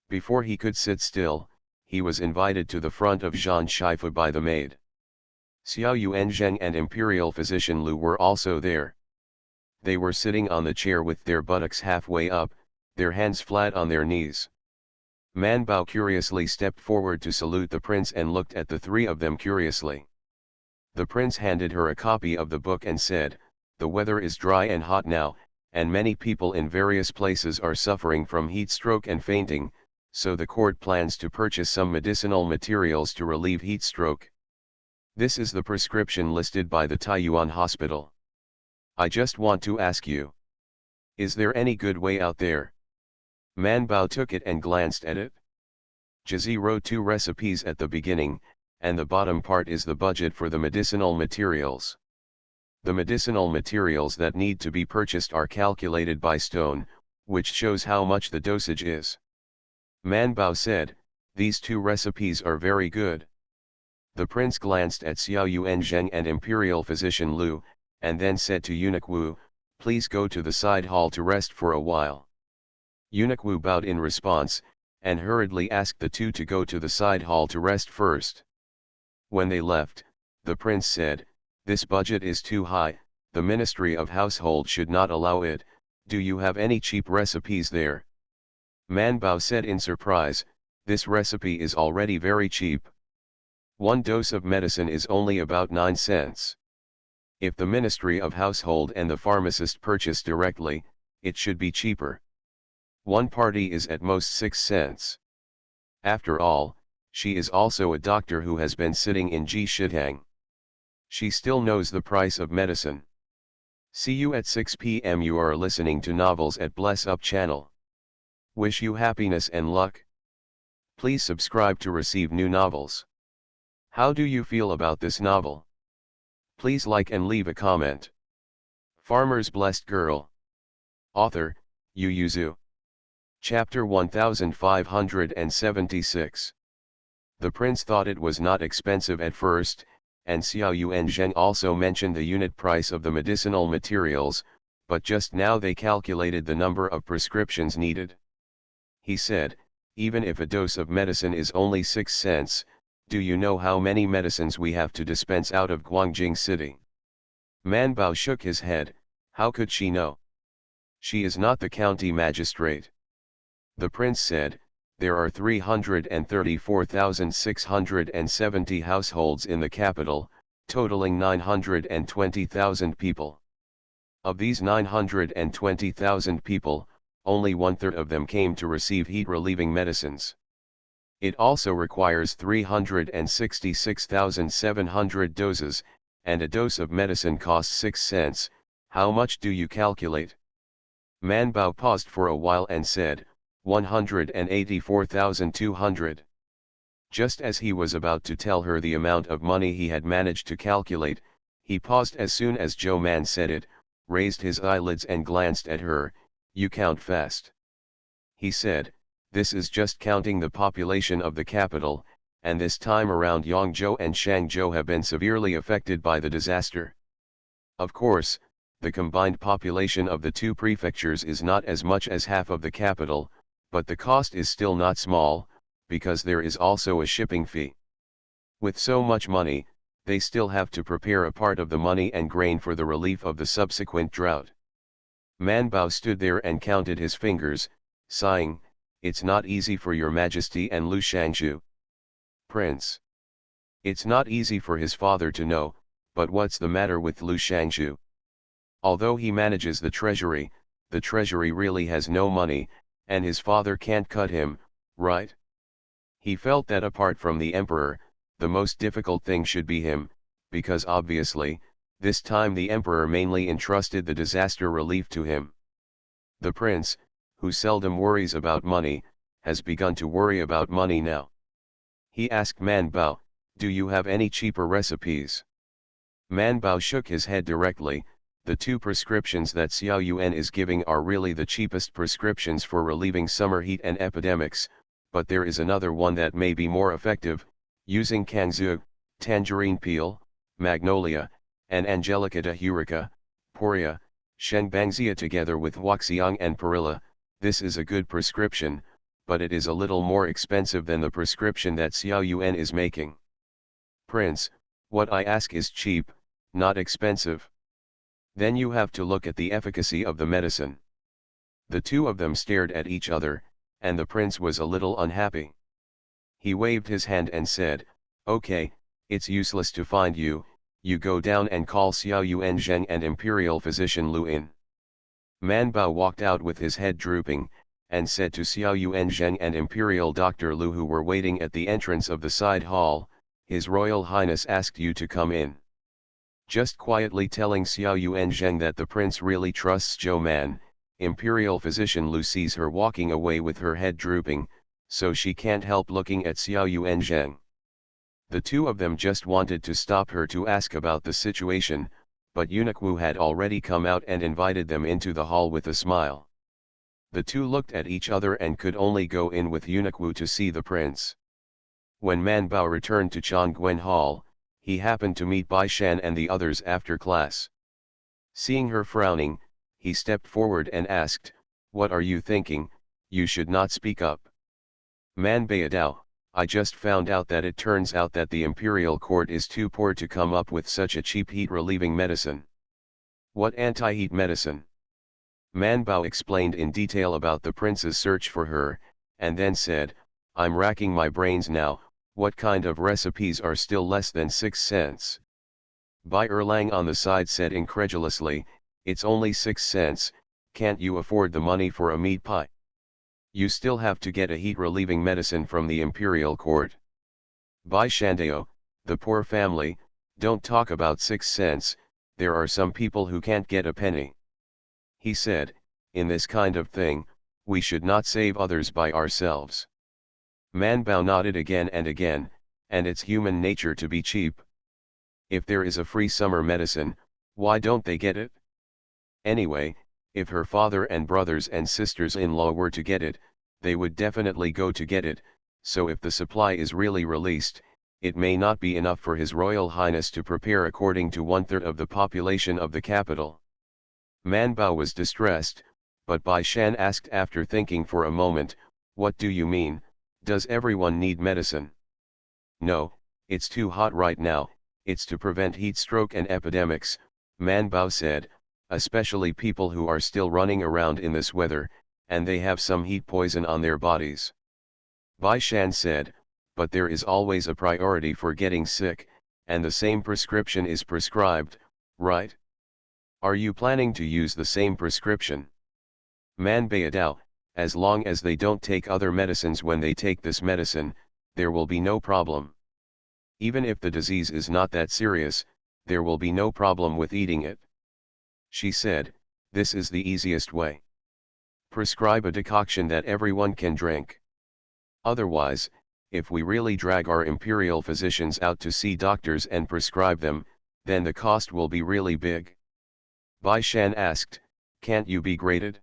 Before he could sit still, he was invited to the front of Zhan Shifu by the maid. Xiao Yuanzheng and Imperial Physician Lu were also there. They were sitting on the chair with their buttocks halfway up, their hands flat on their knees. Man Bao curiously stepped forward to salute the prince and looked at the three of them curiously. The prince handed her a copy of the book and said, the weather is dry and hot now, and many people in various places are suffering from heat stroke and fainting, so the court plans to purchase some medicinal materials to relieve heat stroke. This is the prescription listed by the Taiyuan hospital. I just want to ask you. Is there any good way out there? Man Bao took it and glanced at it. Jizi wrote 2 recipes at the beginning, and the bottom part is the budget for the medicinal materials. The medicinal materials that need to be purchased are calculated by stone, which shows how much the dosage is. Man Bao said, these 2 recipes are very good. The prince glanced at Xiao Yuanzheng and Imperial Physician Lu, and then said to Eunuch Wu, please go to the side hall to rest for a while. Eunuch Wu bowed in response, and hurriedly asked the 2 to go to the side hall to rest first. When they left, the prince said, this budget is too high, the Ministry of Household should not allow it, do you have any cheap recipes there? Man Bao said in surprise, this recipe is already very cheap. 1 dose of medicine is only about 9 cents. If the Ministry of Household and the pharmacist purchase directly, it should be cheaper. 1 party is at most 6 cents. After all, she is also a doctor who has been sitting in Ji Shitang. She still knows the price of medicine. See you at 6 p.m. You are listening to Novels at Bless Up channel. Wish you happiness and luck. Please subscribe to receive new novels. How do you feel about this novel? Please like and leave a comment. Farmer's Blessed Girl. Author, Yu Yuzu. Chapter 1576. The prince thought it was not expensive at first, and Xiao Yuan Zheng also mentioned the unit price of the medicinal materials, but just now they calculated the number of prescriptions needed. He said, even if a dose of medicine is only 6 cents, do you know how many medicines we have to dispense out of Guangjing City? Man Bao shook his head. How could she know? She is not the county magistrate. The prince said, there are 334,670 households in the capital, totaling 920,000 people. Of these 920,000 people, only 1/3 of them came to receive heat-relieving medicines. It also requires 366,700 doses, and a dose of medicine costs 6 cents, how much do you calculate? Man Bao paused for a while and said, 184,200. Just as he was about to tell her the amount of money he had managed to calculate, he paused as soon as Zhou Man said it, raised his eyelids and glanced at her. You count fast. He said, this is just counting the population of the capital, and this time around Yangzhou and Shangzhou have been severely affected by the disaster. Of course, the combined population of the two prefectures is not as much as half of the capital, but the cost is still not small, because there is also a shipping fee. With so much money, they still have to prepare a part of the money and grain for the relief of the subsequent drought. Man Bao stood there and counted his fingers, sighing, it's not easy for your majesty and Lu Shangzhu. Prince. It's not easy for his father to know, but what's the matter with Lu Shangzhu? Although he manages the treasury really has no money, and his father can't cut him, right? He felt that apart from the emperor, the most difficult thing should be him, because obviously, this time the emperor mainly entrusted the disaster relief to him. The prince, who seldom worries about money, has begun to worry about money now. He asked Man Bao, do you have any cheaper recipes? Man Bao shook his head directly. The two prescriptions that Xiao Yuan is giving are really the cheapest prescriptions for relieving summer heat and epidemics, but there is another one that may be more effective, using kangzhu, tangerine peel, magnolia, and Angelica dahurica, poria, shengbangzia together with huaxiang and perilla. This is a good prescription, but it is a little more expensive than the prescription that Xiao Yuan is making. Prince, what I ask is cheap, not expensive. Then you have to look at the efficacy of the medicine. The two of them stared at each other, and the prince was a little unhappy. He waved his hand and said, okay, it's useless to find you, you go down and call Xiao Yuan Zheng and Imperial Physician Lu in. Man Bao walked out with his head drooping, and said to Xiao Yuan Zheng and Imperial Dr. Lu who were waiting at the entrance of the side hall, His Royal Highness asked you to come in. Just quietly telling Xiao Yuan Zheng that the prince really trusts Zhou Man, Imperial Physician Lu sees her walking away with her head drooping, so she can't help looking at Xiao Yuan Zheng. The two of them just wanted to stop her to ask about the situation, but Eunuch Wu had already come out and invited them into the hall with a smile. The two looked at each other and could only go in with Eunuch Wu to see the prince. When Man Bao returned to Chongguan Hall, he happened to meet Bai Shan and the others after class. Seeing her frowning, he stepped forward and asked, "What are you thinking? You should not speak up." Man Baidao, I just found out that it turns out that the imperial court is too poor to come up with such a cheap heat-relieving medicine. What anti-heat medicine? Man Bao explained in detail about the prince's search for her, and then said, I'm racking my brains now, what kind of recipes are still less than 6 cents? Bai Erlang on the side said incredulously, it's only 6 cents, can't you afford the money for a meat pie? You still have to get a heat-relieving medicine from the imperial court. Bai Shandao, the poor family, don't talk about 6 cents, there are some people who can't get a penny. He said, in this kind of thing, We should not save others by ourselves. Man Bao nodded again, and it's human nature to be cheap. If there is a free summer medicine, why don't they get it? Anyway, if her father and brothers and sisters-in-law were to get it, they would definitely go to get it, so if the supply is really released, it may not be enough for His Royal Highness to prepare according to 1/3 of the population of the capital. Man Bao was distressed, but Bai Shan asked after thinking for a moment, "What do you mean, does everyone need medicine?" "No, it's too hot right now, it's to prevent heat stroke and epidemics," Man Bao said, "especially people who are still running around in this weather, and they have some heat poison on their bodies." Bai Shan said, "But there is always a priority for getting sick, and the same prescription is prescribed, right? Are you planning to use the same prescription?" Man Baidao, "As long as they don't take other medicines when they take this medicine, there will be no problem. Even if the disease is not that serious, there will be no problem with eating it." She said, "This is the easiest way. Prescribe a decoction that everyone can drink. Otherwise, if we really drag our imperial physicians out to see doctors and prescribe them, then the cost will be really big." Bai Shan asked, "Can't you be graded?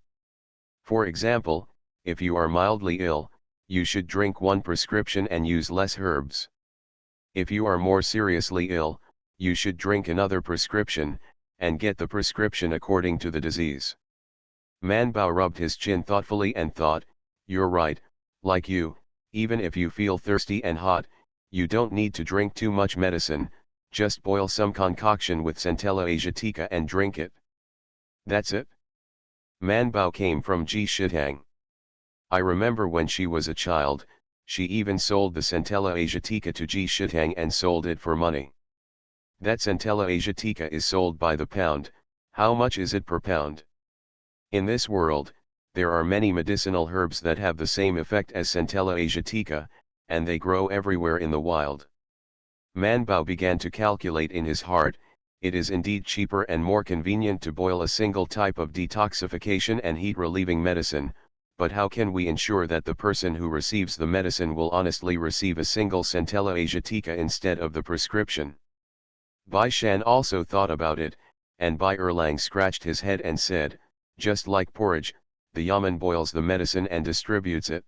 For example, if you are mildly ill, you should drink one prescription and use less herbs. If you are more seriously ill, you should drink another prescription, and get the prescription according to the disease." Man Bao rubbed his chin thoughtfully and thought, "You're right, like you, even if you feel thirsty and hot, you don't need to drink too much medicine, just boil some concoction with Centella asiatica and drink it. That's it." Man Bao came from Ji Shitang. I remember when she was a child, she even sold the Centella asiatica to Ji Shitang and sold it for money. That Centella asiatica is sold by the pound. How much is it per pound? In this world, there are many medicinal herbs that have the same effect as Centella asiatica, and they grow everywhere in the wild. Man Bao began to calculate in his heart, it is indeed cheaper and more convenient to boil a single type of detoxification and heat-relieving medicine, but how can we ensure that the person who receives the medicine will honestly receive a single Centella asiatica instead of the prescription? Bai Shan also thought about it, and Bai Erlang scratched his head and said, "Just like porridge, the Yaman boils the medicine and distributes it."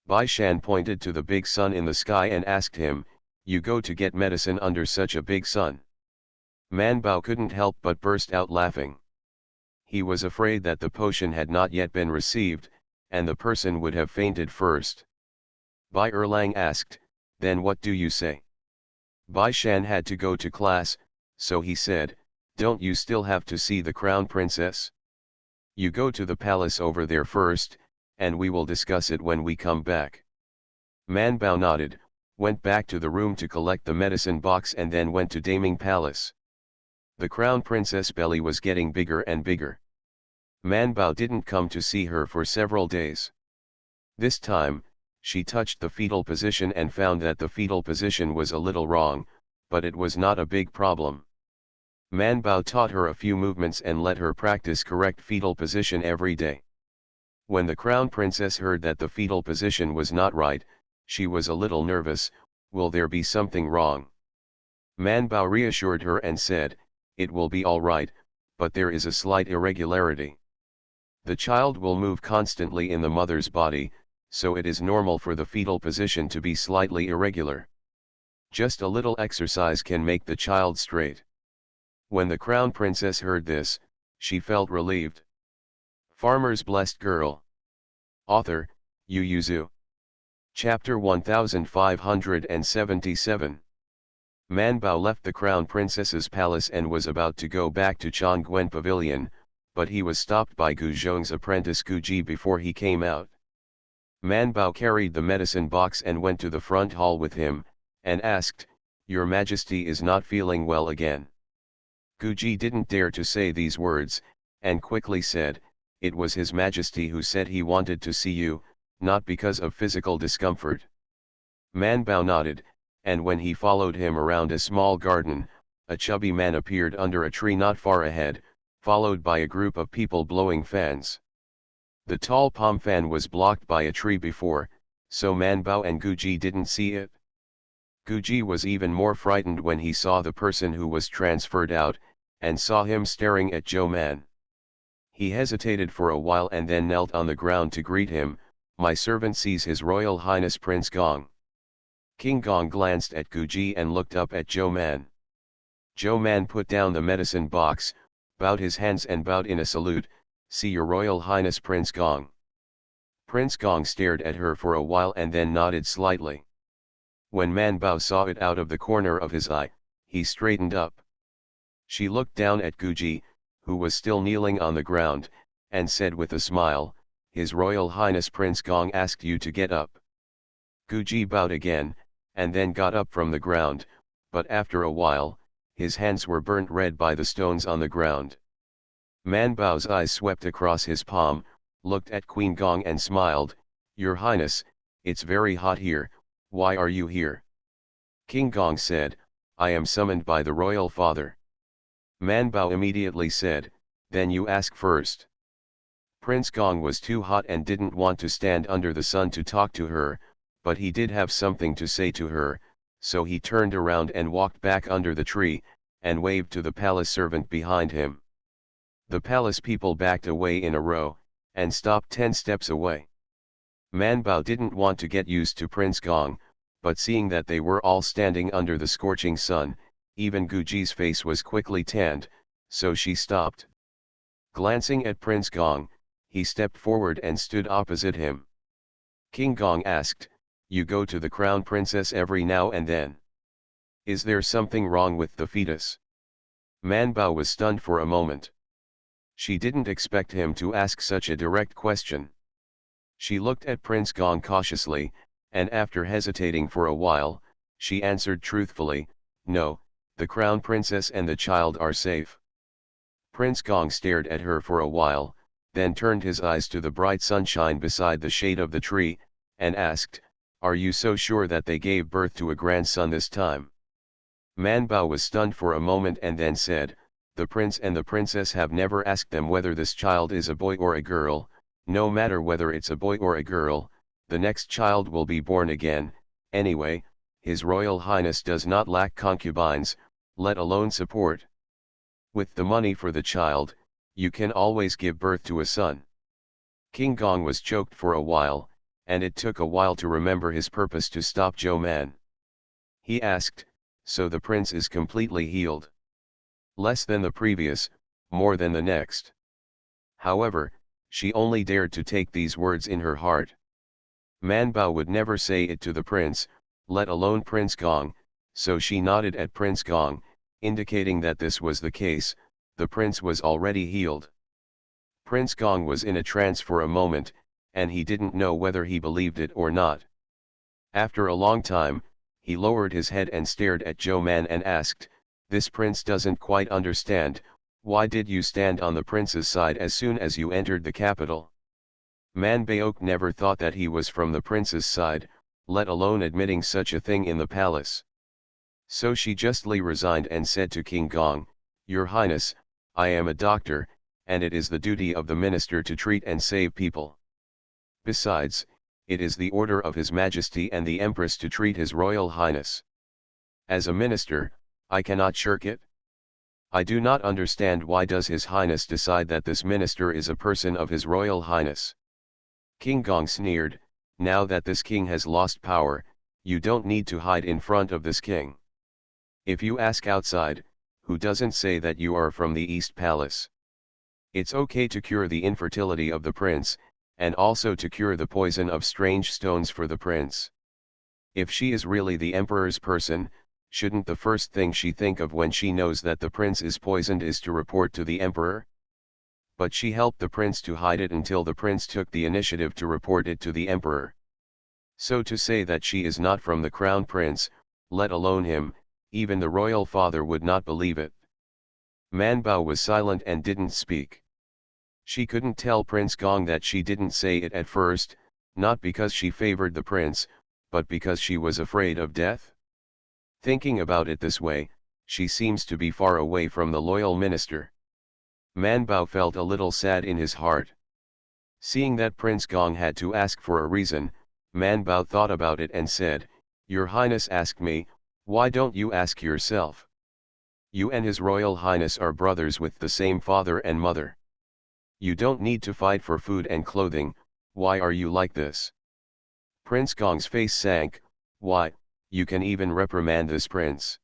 Bai Shan pointed to the big sun in the sky and asked him, "You go to get medicine under such a big sun?" Man Bao couldn't help but burst out laughing. He was afraid that the potion had not yet been received, and the person would have fainted first. Bai Erlang asked, "Then what do you say?" Bai Shan had to go to class, so he said, "Don't you still have to see the crown princess? You go to the palace over there first, and we will discuss it when we come back." Man Bao nodded, went back to the room to collect the medicine box and then went to Daming Palace. The crown princess' belly was getting bigger and bigger. Man Bao didn't come to see her for several days. This time, she touched the fetal position and found that the fetal position was a little wrong, but it was not a big problem. Man Bao taught her a few movements and let her practice correct fetal position every day. When the crown princess heard that the fetal position was not right, she was a little nervous. "Will there be something wrong?" Man Bao reassured her and said, "It will be all right, but there is a slight irregularity. The child will move constantly in the mother's body, so it is normal for the fetal position to be slightly irregular. Just a little exercise can make the child straight." When the crown princess heard this, she felt relieved. Farmer's Blessed Girl. Author, Yu Yuzu. Chapter 1577. Man Bao left the crown princess's palace and was about to go back to Chongquen Pavilion, but he was stopped by Gu Zhong's apprentice Gu Ji before he came out. Man Bao carried the medicine box and went to the front hall with him, and asked, "Your Majesty is not feeling well again?" Gu Ji didn't dare to say these words, and quickly said, "It was His Majesty who said he wanted to see you, not because of physical discomfort." Man Bao nodded, and when he followed him around a small garden, a chubby man appeared under a tree not far ahead, followed by a group of people blowing fans. The tall palm fan was blocked by a tree before, so Manbao and Guji didn't see it. Guji was even more frightened when he saw the person who was transferred out, and saw him staring at Zhou Man. He hesitated for a while and then knelt on the ground to greet him. "My servant sees His Royal Highness Prince Gong." King Gong glanced at Guji and looked up at Zhou Man. Zhou Man put down the medicine box, bowed his hands and bowed in a salute. "See Your Royal Highness Prince Gong." Prince Gong stared at her for a while and then nodded slightly. When Manbao saw it out of the corner of his eye, he straightened up. She looked down at Guji, who was still kneeling on the ground, and said with a smile, "His Royal Highness Prince Gong asked you to get up." Guji bowed again, and then got up from the ground, but after a while, his hands were burnt red by the stones on the ground. Manbao's eyes swept across his palm, looked at Queen Gong and smiled, "Your Highness, it's very hot here, why are you here?" King Gong said, "I am summoned by the royal father." Manbao immediately said, "Then you ask first." Prince Gong was too hot and didn't want to stand under the sun to talk to her, but he did have something to say to her, so he turned around and walked back under the tree, and waved to the palace servant behind him. The palace people backed away in a row, and stopped 10 steps away. Manbao didn't want to get used to Prince Gong, but seeing that they were all standing under the scorching sun, even Guji's face was quickly tanned, so she stopped. Glancing at Prince Gong, he stepped forward and stood opposite him. King Gong asked, "You go to the crown princess every now and then. Is there something wrong with the fetus?" Manbao was stunned for a moment. She didn't expect him to ask such a direct question. She looked at Prince Gong cautiously, and after hesitating for a while, she answered truthfully, "No, the crown princess and the child are safe." Prince Gong stared at her for a while, then turned his eyes to the bright sunshine beside the shade of the tree, and asked, "Are you so sure that they gave birth to a grandson this time?" Manbao was stunned for a moment and then said, "The prince and the princess have never asked them whether this child is a boy or a girl. No matter whether it's a boy or a girl, the next child will be born again. Anyway, His Royal Highness does not lack concubines, let alone support. With the money for the child, you can always give birth to a son." King Gong was choked for a while, and it took a while to remember his purpose to stop Zhou Man. He asked, "So the prince is completely healed?" "Less than the previous, more than the next." However, she only dared to take these words in her heart. Manbao would never say it to the prince, let alone Prince Gong, so she nodded at Prince Gong, indicating that this was the case. The prince was already healed. Prince Gong was in a trance for a moment, and he didn't know whether he believed it or not. After a long time, he lowered his head and stared at Zhou Man and asked, "This prince doesn't quite understand, why did you stand on the prince's side as soon as you entered the capital?" Manbaok never thought that he was from the prince's side, let alone admitting such a thing in the palace. So she justly resigned and said to King Gong, "Your Highness, I am a doctor, and it is the duty of the minister to treat and save people. Besides, it is the order of His Majesty and the Empress to treat His Royal Highness. As a minister, I cannot shirk it. I do not understand why does His Highness decide that this minister is a person of His Royal Highness." King Gong sneered, "Now that this king has lost power, you don't need to hide in front of this king. If you ask outside, who doesn't say that you are from the East Palace? It's okay to cure the infertility of the prince, and also to cure the poison of strange stones for the prince. If she is really the emperor's person, shouldn't the first thing she think of when she knows that the prince is poisoned is to report to the emperor? But she helped the prince to hide it until the prince took the initiative to report it to the emperor. So to say that she is not from the crown prince, let alone him, even the royal father would not believe it." Manbao was silent and didn't speak. She couldn't tell Prince Gong that she didn't say it at first, not because she favored the prince, but because she was afraid of death. Thinking about it this way, she seems to be far away from the loyal minister. Manbao felt a little sad in his heart. Seeing that Prince Gong had to ask for a reason, Man Bao thought about it and said, "Your Highness asked me, why don't you ask yourself? You and His Royal Highness are brothers with the same father and mother. You don't need to fight for food and clothing, why are you like this?" Prince Gong's face sank. "Why, you can even reprimand this prince."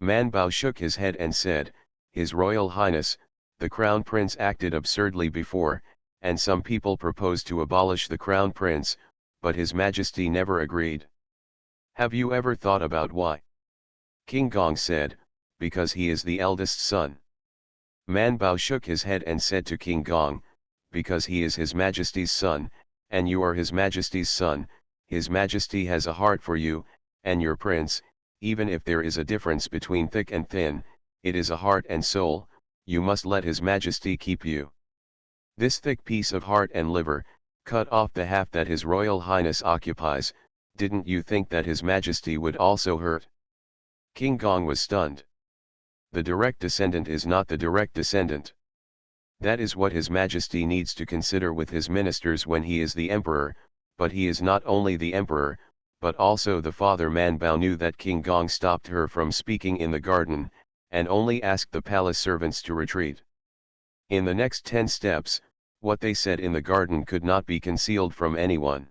Man Bao shook his head and said, "His Royal Highness, the Crown Prince acted absurdly before, and some people proposed to abolish the Crown Prince, but His Majesty never agreed. Have you ever thought about why?" King Gong said, "Because he is the eldest son." Man Bao shook his head and said to King Gong, "Because he is His Majesty's son, and you are His Majesty's son, His Majesty has a heart for you, and your prince, even if there is a difference between thick and thin, it is a heart and soul, you must let His Majesty keep you. This thick piece of heart and liver, cut off the half that His Royal Highness occupies, didn't you think that His Majesty would also hurt?" King Gong was stunned. The direct descendant is not the direct descendant. That is what His Majesty needs to consider with his ministers when he is the emperor, but he is not only the emperor, but also the father. Man Bao knew that King Gong stopped her from speaking in the garden, and only asked the palace servants to retreat. In the next 10 steps, what they said in the garden could not be concealed from anyone.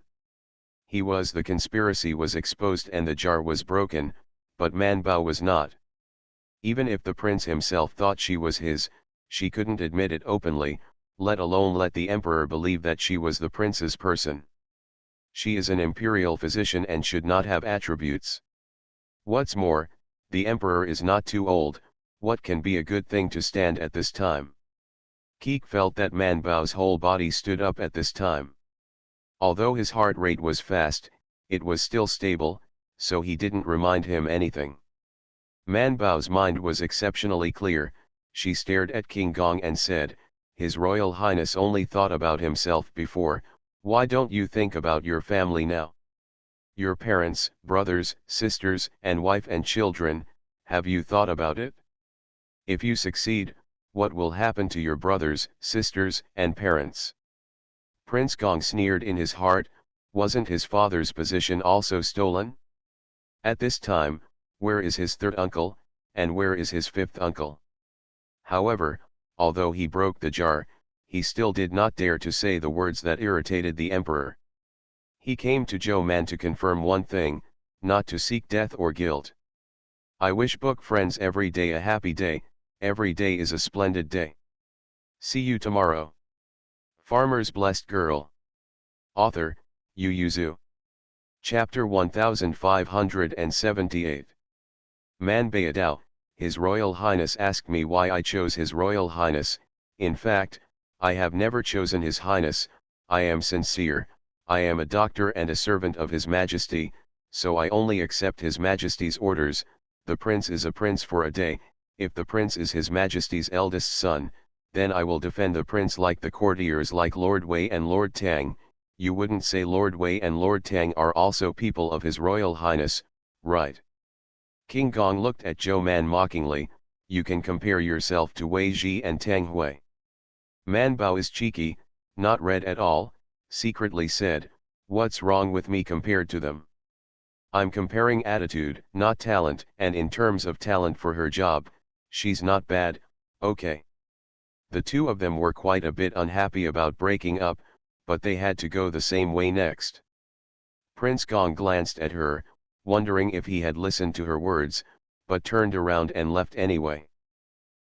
The conspiracy was exposed and the jar was broken, but Man Bao was not. Even if the prince himself thought she was his, she couldn't admit it openly, let alone let the emperor believe that she was the prince's person. She is an imperial physician and should not have attributes. What's more, the emperor is not too old, what can be a good thing to stand at this time? Keek felt that Man Bao's whole body stood up at this time. Although his heart rate was fast, it was still stable, so he didn't remind him anything. Man Bao's mind was exceptionally clear. She stared at King Gong and said, "His Royal Highness only thought about himself before, why don't you think about your family now? Your parents, brothers, sisters, and wife and children, have you thought about it? If you succeed, what will happen to your brothers, sisters, and parents?" Prince Gong sneered in his heart, wasn't his father's position also stolen? At this time, where is his third uncle, and where is his fifth uncle? However, although he broke the jar, he still did not dare to say the words that irritated the emperor. He came to Zhou Man to confirm one thing, not to seek death or guilt. I wish book friends every day a happy day, every day is a splendid day. See you tomorrow. Farmer's Blessed Girl. Author, Yu Yuzu. Chapter 1578. Man Bayadao, His Royal Highness asked me why I chose His Royal Highness. In fact, I have never chosen His Highness. I am sincere, I am a doctor and a servant of His Majesty, so I only accept His Majesty's orders. The prince is a prince for a day. If the prince is His Majesty's eldest son, then I will defend the prince like the courtiers like Lord Wei and Lord Tang. You wouldn't say Lord Wei and Lord Tang are also people of His Royal Highness, right? King Gong looked at Zhou Man mockingly. You can compare yourself to Wei Ji and Tang Hui. Man Bao is cheeky, not red at all, secretly said, what's wrong with me compared to them? I'm comparing attitude, not talent, and in terms of talent for her job, she's not bad, okay. The two of them were quite a bit unhappy about breaking up, but they had to go the same way next. Prince Gong glanced at her, wondering if he had listened to her words, but turned around and left anyway.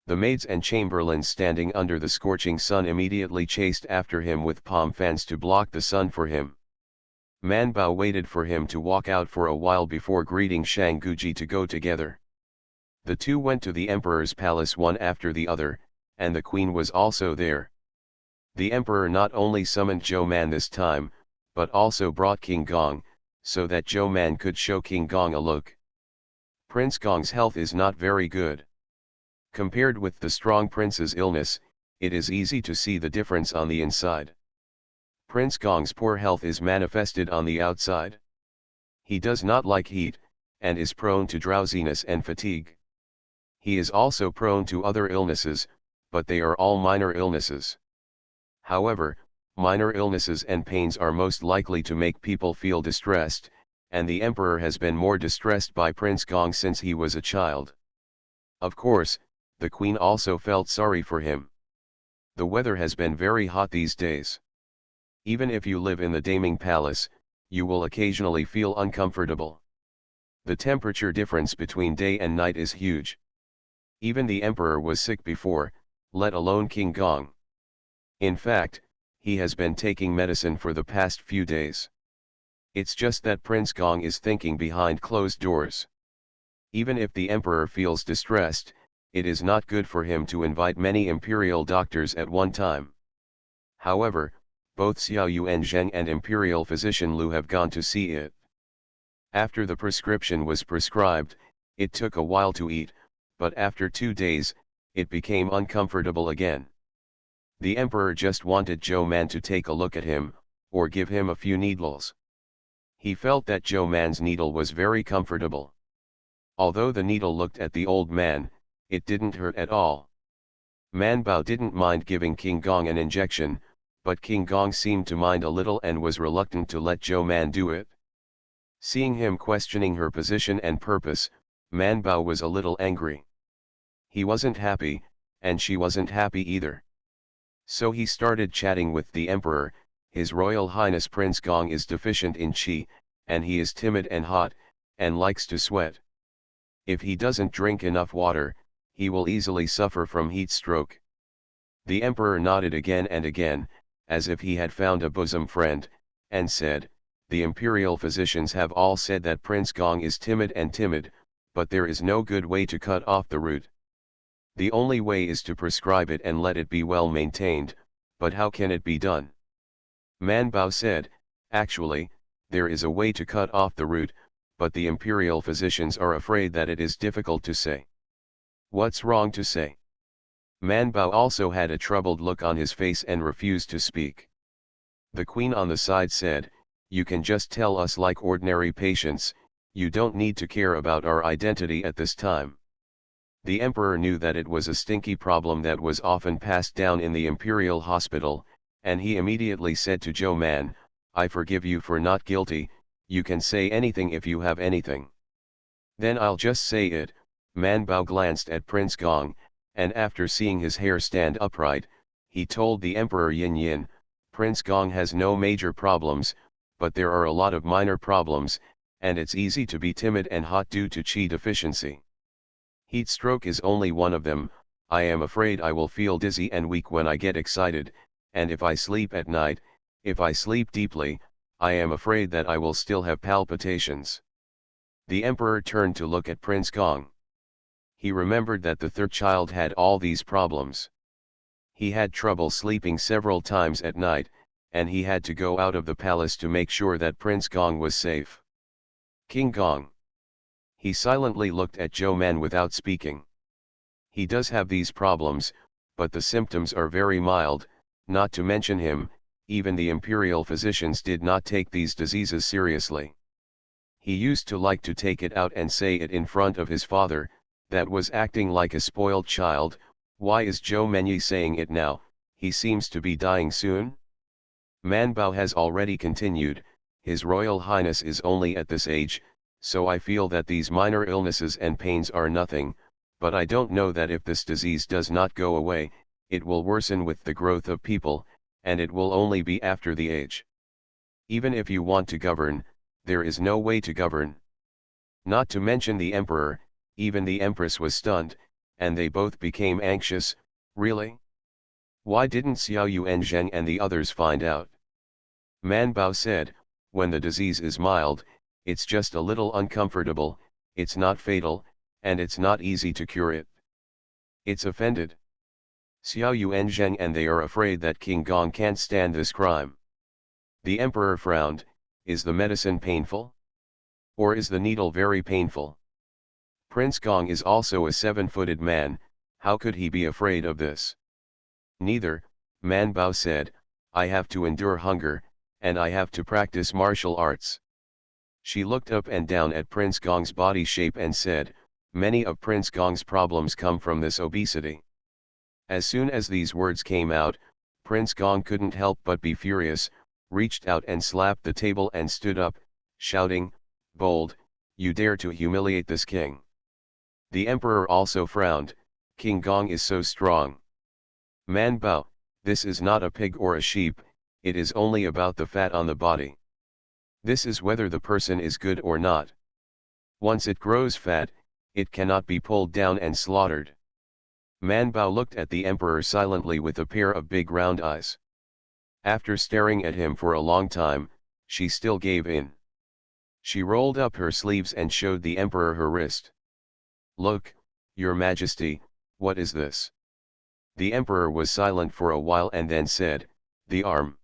The maids and chamberlains standing under the scorching sun immediately chased after him with palm fans to block the sun for him. Man Bao waited for him to walk out for a while before greeting Shang Guji to go together. The two went to the emperor's palace one after the other, and the queen was also there. The emperor not only summoned Zhou Man this time, but also brought King Gong, so that Zhou Man could show King Gong a look. Prince Gong's health is not very good. Compared with the strong prince's illness, it is easy to see the difference on the inside. Prince Gong's poor health is manifested on the outside. He does not like heat, and is prone to drowsiness and fatigue. He is also prone to other illnesses, but they are all minor illnesses. However, minor illnesses and pains are most likely to make people feel distressed, and the emperor has been more distressed by Prince Gong since he was a child. Of course, the queen also felt sorry for him. The weather has been very hot these days. Even if you live in the Daming Palace, you will occasionally feel uncomfortable. The temperature difference between day and night is huge. Even the emperor was sick before, let alone King Gong. In fact, he has been taking medicine for the past few days. It's just that Prince Gong is thinking behind closed doors. Even if the emperor feels distressed, it is not good for him to invite many imperial doctors at one time. However, both Xiao Yuanzheng and imperial physician Lu have gone to see it. After the prescription was prescribed, it took a while to eat, but after 2 days, it became uncomfortable again. The emperor just wanted Zhou Man to take a look at him, or give him a few needles. He felt that Zhou Man's needle was very comfortable. Although the needle looked at the old man, it didn't hurt at all. Man Bao didn't mind giving King Gong an injection, but King Gong seemed to mind a little and was reluctant to let Zhou Man do it. Seeing him questioning her position and purpose, Man Bao was a little angry. He wasn't happy, and she wasn't happy either. So he started chatting with the emperor. His Royal Highness Prince Gong is deficient in qi, and he is timid and hot, and likes to sweat. If he doesn't drink enough water, he will easily suffer from heat stroke. The emperor nodded again and again, as if he had found a bosom friend, and said, "The imperial physicians have all said that Prince Gong is timid, but there is no good way to cut off the root. The only way is to prescribe it and let it be well maintained, but how can it be done?" Man Bao said, "Actually, there is a way to cut off the root, but the imperial physicians are afraid that it is difficult to say." "What's wrong to say?" Man Bao also had a troubled look on his face and refused to speak. The queen on the side said, "You can just tell us like ordinary patients, you don't need to care about our identity at this time." The emperor knew that it was a stinky problem that was often passed down in the imperial hospital, and he immediately said to Zhou Man, "I forgive you for not guilty, you can say anything if you have anything." "Then I'll just say it." Man Bao glanced at Prince Gong, and after seeing his hair stand upright, he told the emperor Yin Yin, "Prince Gong has no major problems, but there are a lot of minor problems, and it's easy to be timid and hot due to qi deficiency. Heat stroke is only one of them. I am afraid I will feel dizzy and weak when I get excited, and if I sleep at night, if I sleep deeply, I am afraid that I will still have palpitations." The emperor turned to look at Prince Gong. He remembered that the third child had all these problems. He had trouble sleeping several times at night, and he had to go out of the palace to make sure that Prince Gong was safe. "King Gong." He silently looked at Zhou Man without speaking. "He does have these problems, but the symptoms are very mild, not to mention him, even the imperial physicians did not take these diseases seriously. He used to like to take it out and say it in front of his father, that was acting like a spoiled child. Why is Zhou Menyi saying it now? He seems to be dying soon?" Man Bao has already continued, "His Royal Highness is only at this age, so I feel that these minor illnesses and pains are nothing, but I don't know that if this disease does not go away, it will worsen with the growth of people, and it will only be after the age. Even if you want to govern, there is no way to govern." Not to mention the emperor, even the empress was stunned, and they both became anxious. "Really? Why didn't Xiao Yuanzheng and the others find out?" Man Bao said, "When the disease is mild, it's just a little uncomfortable, it's not fatal, and it's not easy to cure it. It's offended Xiao Yuanzheng and they are afraid that King Gong can't stand this crime." The emperor frowned. "Is the medicine painful? Or is the needle very painful? Prince Gong is also a 7-footed man, how could he be afraid of this?" "Neither," Man Bao said, "I have to endure hunger, and I have to practice martial arts." She looked up and down at Prince Gong's body shape and said, "Many of Prince Gong's problems come from this obesity." As soon as these words came out, Prince Gong couldn't help but be furious, reached out and slapped the table and stood up, shouting, "Bold, you dare to humiliate this king." The emperor also frowned, "King Gong is so strong. Man Bao, this is not a pig or a sheep, it is only about the fat on the body. This is whether the person is good or not. Once it grows fat, it cannot be pulled down and slaughtered." Man Bao looked at the emperor silently with a pair of big round eyes. After staring at him for a long time, she still gave in. She rolled up her sleeves and showed the emperor her wrist. "Look, your majesty, what is this?" The emperor was silent for a while and then said, "The arm."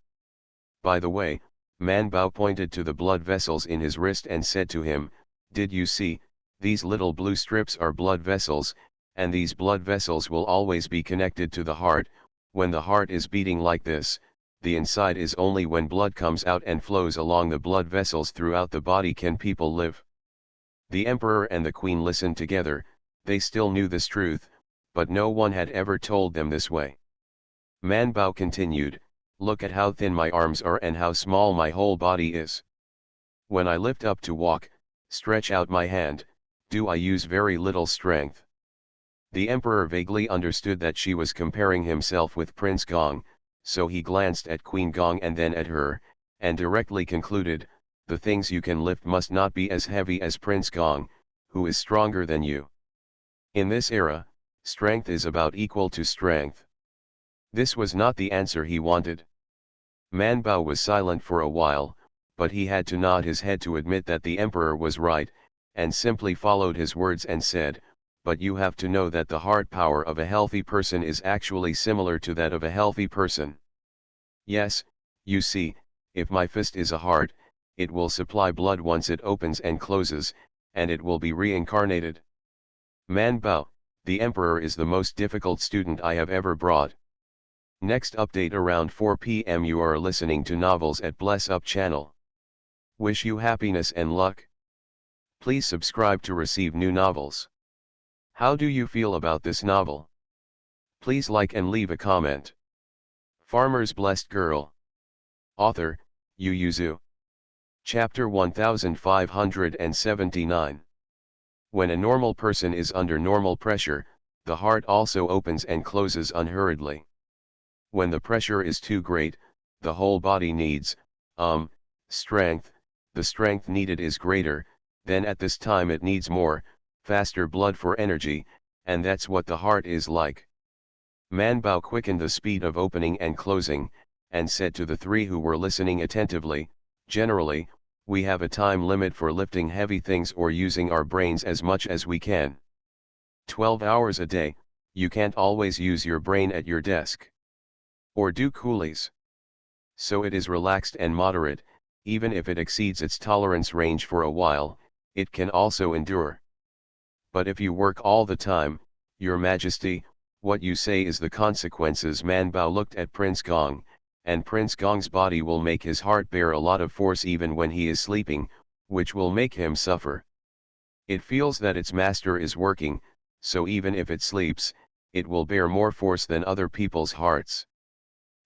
By the way, Man Bao pointed to the blood vessels in his wrist and said to him, "Did you see, these little blue strips are blood vessels, and these blood vessels will always be connected to the heart. When the heart is beating like this, the inside is only when blood comes out and flows along the blood vessels throughout the body can people live." The emperor and the queen listened together, they still knew this truth, but no one had ever told them this way. Man Bao continued, "Look at how thin my arms are and how small my whole body is. When I lift up to walk, stretch out my hand, do I use very little strength?" The emperor vaguely understood that she was comparing himself with Prince Gong, so he glanced at Queen Gong and then at her, and directly concluded, "The things you can lift must not be as heavy as Prince Gong, who is stronger than you. In this era, strength is about equal to strength." This was not the answer he wanted. Man Bao was silent for a while, but he had to nod his head to admit that the emperor was right, and simply followed his words and said, "But you have to know that the heart power of a healthy person is actually similar to that of a healthy person. Yes, you see, if my fist is a heart, it will supply blood once it opens and closes, and it will be reincarnated. Man Bao, the emperor is the most difficult student I have ever brought." Next update around 4 p.m. You are listening to Novels at Bless Up channel. Wish you happiness and luck. Please subscribe to receive new novels. How do you feel about this novel? Please like and leave a comment. Farmer's Blessed Girl. Author, Yu Yuzu. Chapter 1579. When a normal person is under normal pressure, the heart also opens and closes unhurriedly. When the pressure is too great, the whole body needs, strength, the strength needed is greater, then at this time it needs more, faster blood for energy, and that's what the heart is like. Man Bao quickened the speed of opening and closing, and said to the three who were listening attentively, "Generally, we have a time limit for lifting heavy things or using our brains as much as we can. 12 hours a day, you can't always use your brain at your desk. Or do coolies. So it is relaxed and moderate, even if it exceeds its tolerance range for a while, it can also endure. But if you work all the time, your majesty, what you say is the consequences." Man Bao looked at Prince Gong, and Prince Gong's body will make his heart bear a lot of force even when he is sleeping, which will make him suffer. It feels that its master is working, so even if it sleeps, it will bear more force than other people's hearts.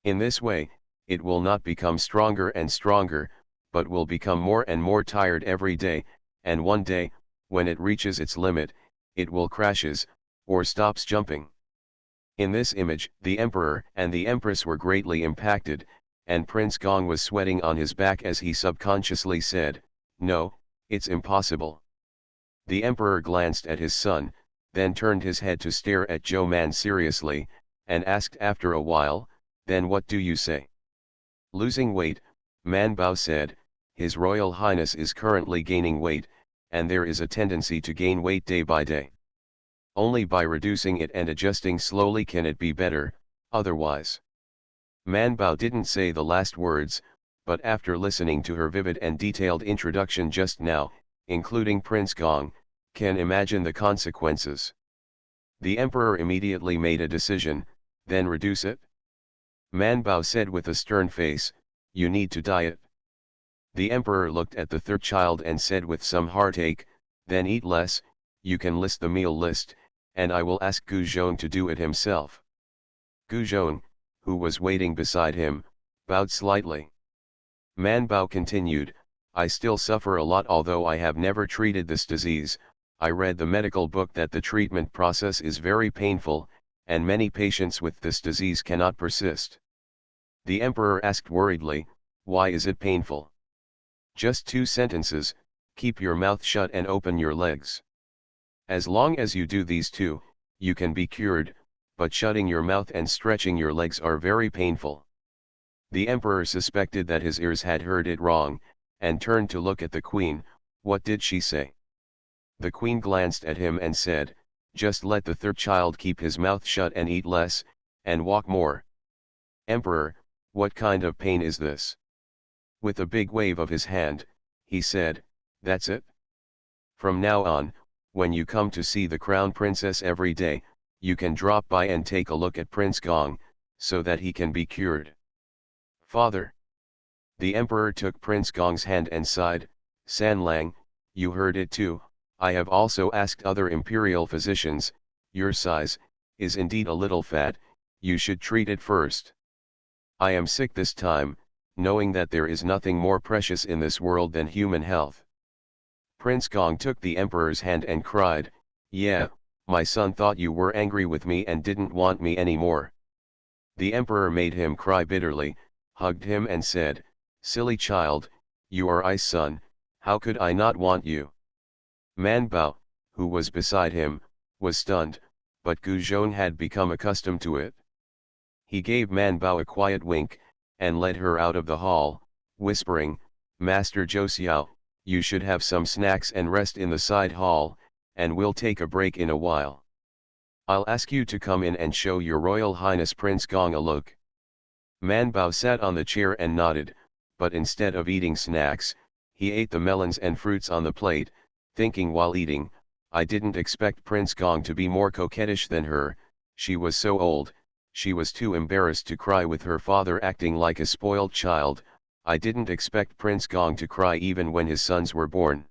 In this way, it will not become stronger and stronger, but will become more and more tired every day, and one day, when it reaches its limit, it will crashes, or stops jumping. In this image, the emperor and the empress were greatly impacted, and Prince Gong was sweating on his back as he subconsciously said, "No, it's impossible." The emperor glanced at his son, then turned his head to stare at Zhou Man seriously, and asked after a while, "Then what do you say?" "Losing weight," Man Bao said. "His Royal Highness is currently gaining weight, and there is a tendency to gain weight day by day. Only by reducing it and adjusting slowly can it be better, otherwise." Man Bao didn't say the last words, but after listening to her vivid and detailed introduction just now, including Prince Gong, can imagine the consequences. The emperor immediately made a decision, "Then reduce it?" Man Bao said with a stern face, "You need to diet." The emperor looked at the third child and said with some heartache, "Then eat less, you can list the meal list, and I will ask Gu Zhong to do it himself." Gu Zhong, who was waiting beside him, bowed slightly. Man Bao continued, I still suffer a lot although I have never treated this disease. I read the medical book that the treatment process is very painful, and many patients with this disease cannot persist. The emperor asked worriedly, why is it painful? Just 2 sentences, keep your mouth shut and open your legs. As long as you do these 2, you can be cured, but shutting your mouth and stretching your legs are very painful. The emperor suspected that his ears had heard it wrong, and turned to look at the queen. What did she say? The queen glanced at him and said, just let the 3rd child keep his mouth shut and eat less, and walk more. Emperor, what kind of pain is this? With a big wave of his hand, he said, that's it. From now on, when you come to see the crown princess every day, you can drop by and take a look at Prince Gong, so that he can be cured. Father. The emperor took Prince Gong's hand and sighed, Sanlang, you heard it too. I have also asked other imperial physicians, your size is indeed a little fat, you should treat it first. I am sick this time, knowing that there is nothing more precious in this world than human health. Prince Gong took the emperor's hand and cried, yeah, my son thought you were angry with me and didn't want me anymore. The emperor made him cry bitterly, hugged him and said, silly child, you are Ice son, how could I not want you? Man Bao, who was beside him, was stunned, but Gu Zhong had become accustomed to it. He gave Man Bao a quiet wink, and led her out of the hall, whispering, Master Zhou Xiao, you should have some snacks and rest in the side hall, and we'll take a break in a while. I'll ask you to come in and show your Royal Highness Prince Gong a look. Man Bao sat on the chair and nodded, but instead of eating snacks, he ate the melons and fruits on the plate, thinking while eating, I didn't expect Prince Gong to be more coquettish than her, she was so old, she was too embarrassed to cry with her father acting like a spoiled child, I didn't expect Prince Gong to cry even when his sons were born.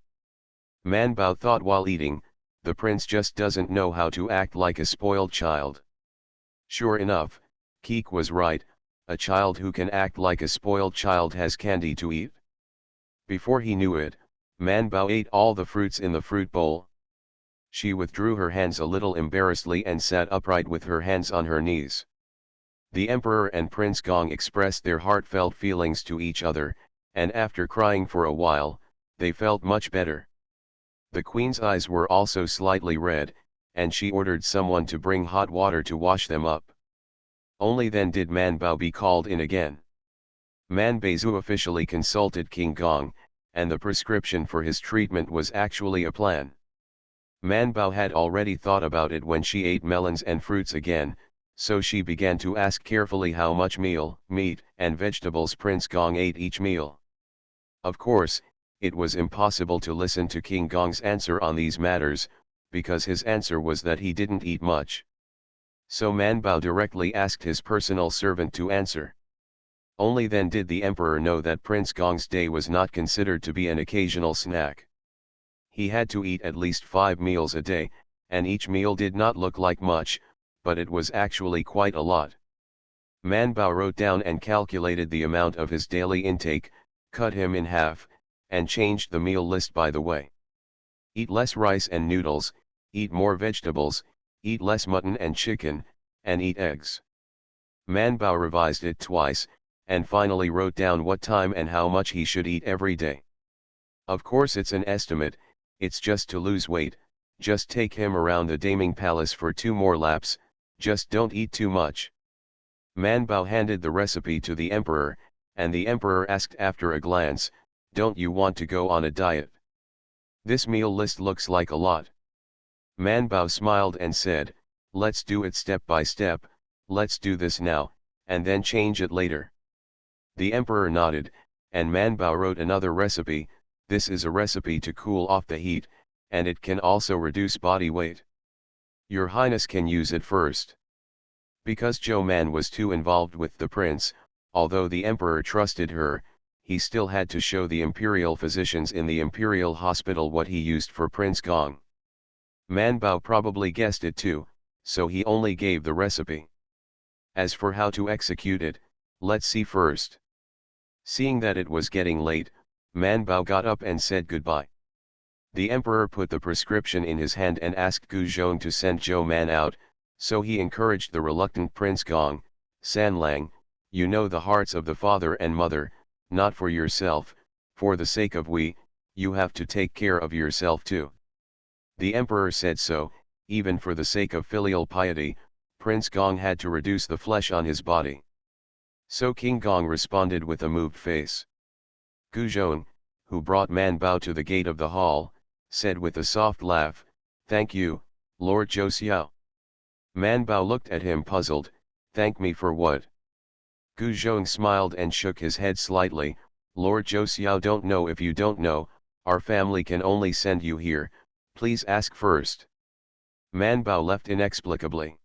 Man Bao thought while eating, the prince just doesn't know how to act like a spoiled child. Sure enough, Keek was right, a child who can act like a spoiled child has candy to eat. Before he knew it, Man Bao ate all the fruits in the fruit bowl. She withdrew her hands a little embarrassedly and sat upright with her hands on her knees. The emperor and Prince Gong expressed their heartfelt feelings to each other, and after crying for a while, they felt much better. The queen's eyes were also slightly red, and she ordered someone to bring hot water to wash them up. Only then did Man Bao be called in again. Man Beizu officially consulted King Gong, and the prescription for his treatment was actually a plan. Man Bao had already thought about it when she ate melons and fruits again, so she began to ask carefully how much meal, meat, and vegetables Prince Gong ate each meal. Of course, it was impossible to listen to King Gong's answer on these matters, because his answer was that he didn't eat much. So Man Bao directly asked his personal servant to answer. Only then did the emperor know that Prince Gong's day was not considered to be an occasional snack. He had to eat at least 5 meals a day, and each meal did not look like much, but it was actually quite a lot. Man Bao wrote down and calculated the amount of his daily intake, cut him in half, and changed the meal list by the way. Eat less rice and noodles, eat more vegetables, eat less mutton and chicken, and eat eggs. Man Bao revised it twice, and finally wrote down what time and how much he should eat every day. Of course it's an estimate, it's just to lose weight, just take him around the Daming Palace for 2 more laps, just don't eat too much. Man Bao handed the recipe to the emperor, and the emperor asked after a glance, don't you want to go on a diet? This meal list looks like a lot. Man Bao smiled and said, let's do it step by step, let's do this now, and then change it later. The emperor nodded, and Man Bao wrote another recipe, this is a recipe to cool off the heat, and it can also reduce body weight. Your Highness can use it first. Because Zhou Man was too involved with the prince, although the emperor trusted her, he still had to show the imperial physicians in the imperial hospital what he used for Prince Gong. Man Bao probably guessed it too, so he only gave the recipe. As for how to execute it, let's see first. Seeing that it was getting late, Man Bao got up and said goodbye. The emperor put the prescription in his hand and asked Gu Zhong to send Zhou Man out, so he encouraged the reluctant Prince Gong, "San Lang, you know the hearts of the father and mother, not for yourself, for the sake of we, you have to take care of yourself too." The emperor said so, even for the sake of filial piety, Prince Gong had to reduce the flesh on his body. So King Gong responded with a moved face. Gu Zhong, who brought Man Bao to the gate of the hall, said with a soft laugh, "Thank you, Lord Zhou Xiao." Man Bao looked at him puzzled, "Thank me for what?" Gu Zhong smiled and shook his head slightly, "Lord Zhou Xiao, don't know if you don't know, our family can only send you here, please ask first." Man Bao left inexplicably.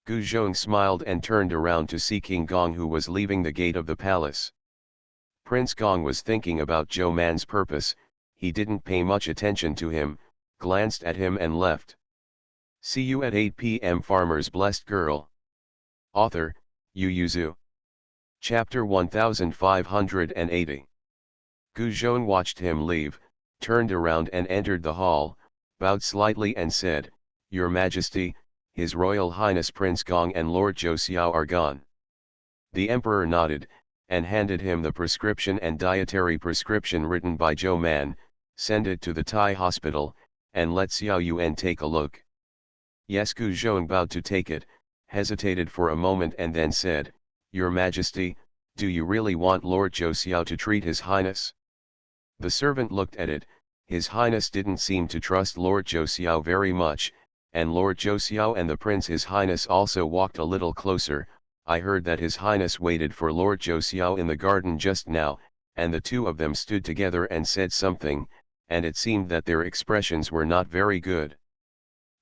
Gu Zhong smiled and turned around to see King Gong, who was leaving the gate of the palace. Prince Gong was thinking about Zhou Man's purpose, he didn't pay much attention to him, glanced at him and left. See you at 8 p.m. Farmer's Blessed Girl. Author, Yu Yuzu. Chapter 1580. Gu Zhong watched him leave, turned around and entered the hall, bowed slightly and said, "Your Majesty, His Royal Highness Prince Gong and Lord Zhou Xiao are gone." The emperor nodded, and handed him the prescription and dietary prescription written by Zhou Man, "Send it to the Thai hospital, and let Xiao Yuan take a look." Yes, Gu Zhong bowed to take it, hesitated for a moment and then said, "Your Majesty, do you really want Lord Zhou Xiao to treat His Highness?" The servant looked at it, His Highness didn't seem to trust Lord Zhou Xiao very much, and Lord Zhou Xiao and the Prince His Highness also walked a little closer. "I heard that His Highness waited for Lord Zhou Xiao in the garden just now, and the two of them stood together and said something, and it seemed that their expressions were not very good."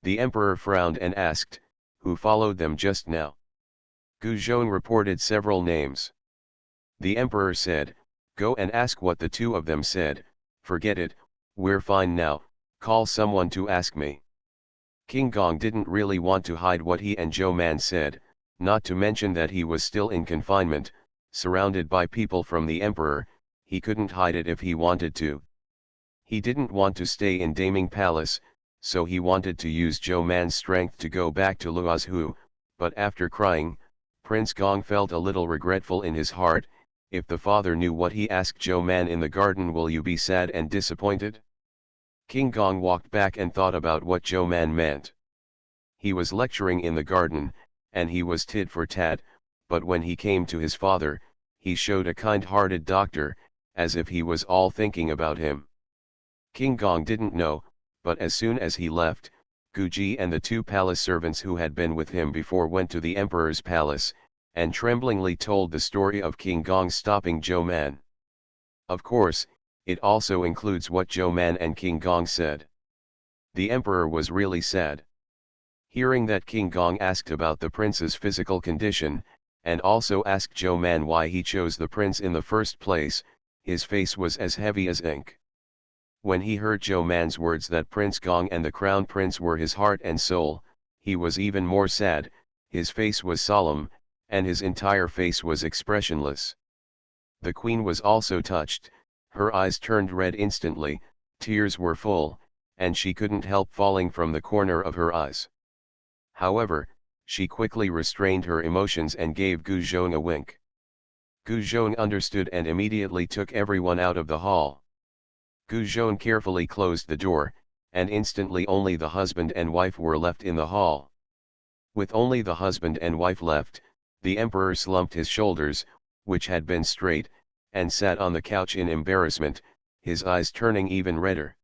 The emperor frowned and asked, "Who followed them just now?" Gu Zhong reported several names. The emperor said, "Go and ask what the two of them said, forget it, we're fine now, call someone to ask me." King Gong didn't really want to hide what he and Zhou Man said, not to mention that he was still in confinement, surrounded by people from the emperor, he couldn't hide it if he wanted to. He didn't want to stay in Daming Palace, so he wanted to use Zhou Man's strength to go back to Luozhu, but after crying, Prince Gong felt a little regretful in his heart. If the father knew what he asked Zhou Man in the garden, will you be sad and disappointed? King Gong walked back and thought about what Zhou Man meant. He was lecturing in the garden, and he was tit for tat, but when he came to his father, he showed a kind-hearted doctor, as if he was all thinking about him. King Gong didn't know, but as soon as he left, Guji and the two palace servants who had been with him before went to the emperor's palace, and tremblingly told the story of King Gong stopping Zhou Man. Of course, it also includes what Zhou Man and King Gong said. The emperor was really sad. Hearing that King Gong asked about the prince's physical condition, and also asked Zhou Man why he chose the prince in the first place, his face was as heavy as ink. When he heard Zhou Man's words that Prince Gong and the crown prince were his heart and soul, he was even more sad, his face was solemn, and his entire face was expressionless. The queen was also touched, her eyes turned red instantly, tears were full, and she couldn't help falling from the corner of her eyes. However, she quickly restrained her emotions and gave Gu Zhong a wink. Gu Zhong understood and immediately took everyone out of the hall. Gu Zhong carefully closed the door, and instantly only the husband and wife were left in the hall. With only the husband and wife left, the emperor slumped his shoulders, which had been straight, and sat on the couch in embarrassment, his eyes turning even redder.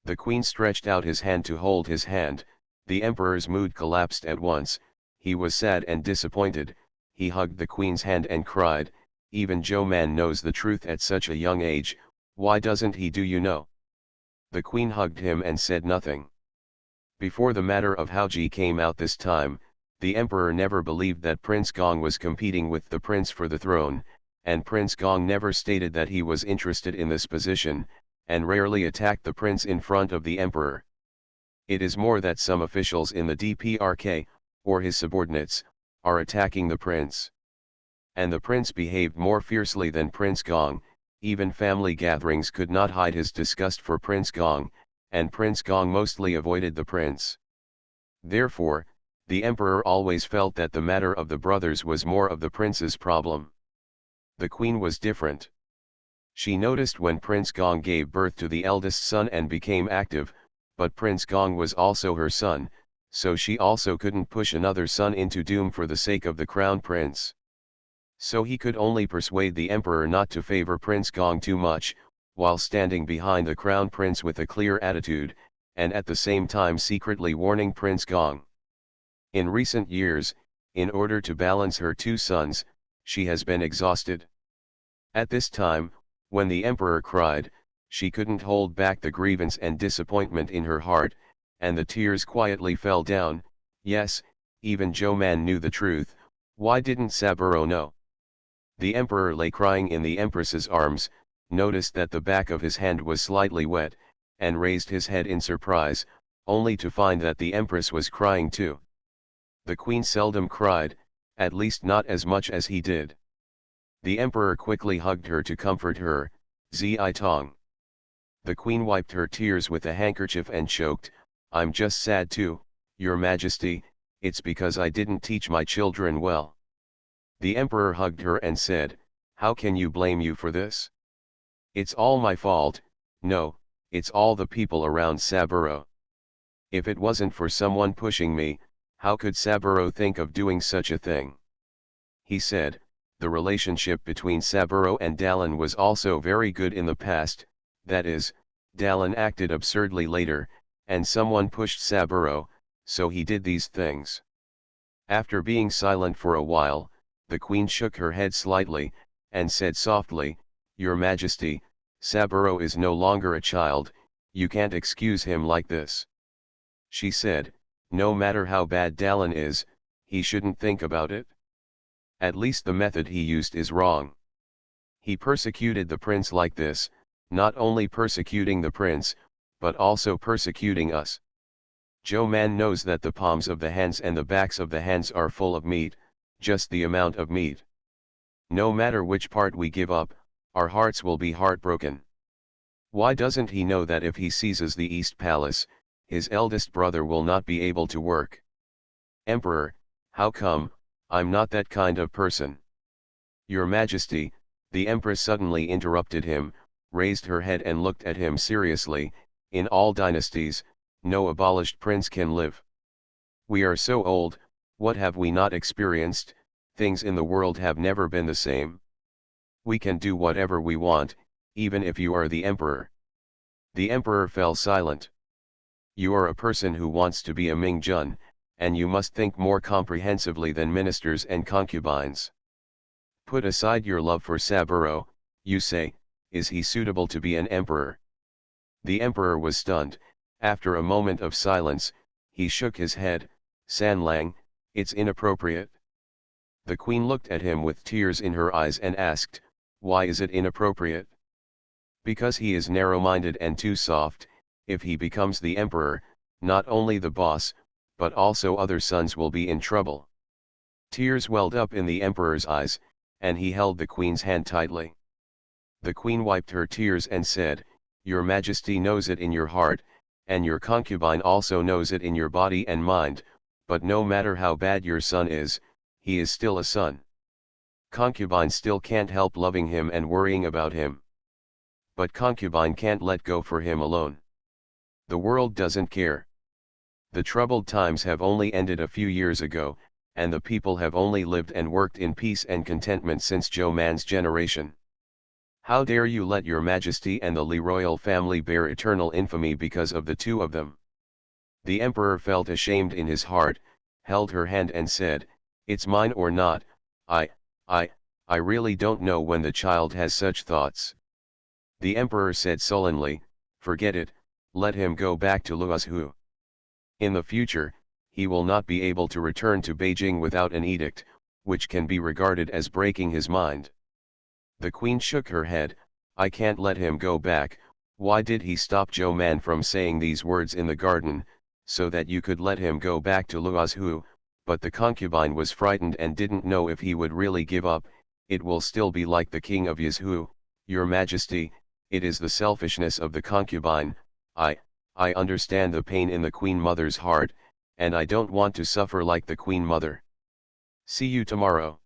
The queen stretched out his hand to hold his hand, the emperor's mood collapsed at once, he was sad and disappointed, he hugged the queen's hand and cried, "Even Zhou Man knows the truth at such a young age, why doesn't he do you know?" The queen hugged him and said nothing. Before the matter of Haoji came out this time, the emperor never believed that Prince Gong was competing with the prince for the throne, and Prince Gong never stated that he was interested in this position, and rarely attacked the prince in front of the emperor. It is more that some officials in the DPRK, or his subordinates, are attacking the prince. And the prince behaved more fiercely than Prince Gong, even family gatherings could not hide his disgust for Prince Gong, and Prince Gong mostly avoided the prince. Therefore, the emperor always felt that the matter of the brothers was more of the prince's problem. The queen was different. She noticed when Prince Gong gave birth to the eldest son and became active, but Prince Gong was also her son, so she also couldn't push another son into doom for the sake of the crown prince. So he could only persuade the emperor not to favor Prince Gong too much, while standing behind the crown prince with a clear attitude, and at the same time secretly warning Prince Gong. In recent years, in order to balance her two sons, she has been exhausted. At this time, when the emperor cried, she couldn't hold back the grievance and disappointment in her heart, and the tears quietly fell down. Yes, even Zhou Man knew the truth. Why didn't Saburo know? The emperor lay crying in the empress's arms, noticed that the back of his hand was slightly wet, and raised his head in surprise, only to find that the empress was crying too. The queen seldom cried, at least not as much as he did. The emperor quickly hugged her to comfort her. Zi Tong. The queen wiped her tears with a handkerchief and choked, "I'm just sad too, Your Majesty, it's because I didn't teach my children well." The emperor hugged her and said, "How can you blame you for this? It's all my fault. No, it's all the people around Saburo. If it wasn't for someone pushing me, how could Saburo think of doing such a thing?" He said, the relationship between Saburo and Dalan was also very good in the past, that is, Dalan acted absurdly later, and someone pushed Saburo, so he did these things. After being silent for a while, the queen shook her head slightly, and said softly, "Your Majesty, Saburo is no longer a child, you can't excuse him like this." She said, "No matter how bad Dalan is, he shouldn't think about it. At least the method he used is wrong. He persecuted the prince like this, not only persecuting the prince, but also persecuting us. Zhou Man knows that the palms of the hands and the backs of the hands are full of meat, just the amount of meat. No matter which part we give up, our hearts will be heartbroken. Why doesn't he know that if he seizes the East Palace, his eldest brother will not be able to work? Emperor, how come? I'm not that kind of person." "Your Majesty," the Empress suddenly interrupted him, raised her head and looked at him seriously, "in all dynasties, no abolished prince can live. We are so old, what have we not experienced? Things in the world have never been the same. We can do whatever we want, even if you are the emperor." The emperor fell silent. "You are a person who wants to be a Mingjun, and you must think more comprehensively than ministers and concubines. Put aside your love for Saburo, you say, is he suitable to be an emperor?" The emperor was stunned. After a moment of silence, he shook his head. "Sanlang, it's inappropriate." The queen looked at him with tears in her eyes and asked, "Why is it inappropriate?" "Because he is narrow-minded and too soft. If he becomes the emperor, not only the boss, but also other sons will be in trouble." Tears welled up in the emperor's eyes, and he held the queen's hand tightly. The queen wiped her tears and said, "Your Majesty knows it in your heart, and your concubine also knows it in your body and mind, but no matter how bad your son is, he is still a son. Concubine still can't help loving him and worrying about him. But concubine can't let go for him alone. The world doesn't care. The troubled times have only ended a few years ago, and the people have only lived and worked in peace and contentment since Zhou Man's generation. How dare you let your Majesty and the Li royal family bear eternal infamy because of the two of them?" The emperor felt ashamed in his heart, held her hand and said, "It's mine or not. I really don't know when the child has such thoughts." The emperor said sullenly, "Forget it, let him go back to Luozhu. In the future, he will not be able to return to Beijing without an edict, which can be regarded as breaking his mind." The queen shook her head, "I can't let him go back. Why did he stop Zhou Man from saying these words in the garden, so that you could let him go back to Luozhu? but the concubine was frightened and didn't know if he would really give up. It will still be like the king of Yizhu, your majesty. It is the selfishness of the concubine. I understand the pain in the queen mother's heart, and I don't want to suffer like the queen mother. See you tomorrow.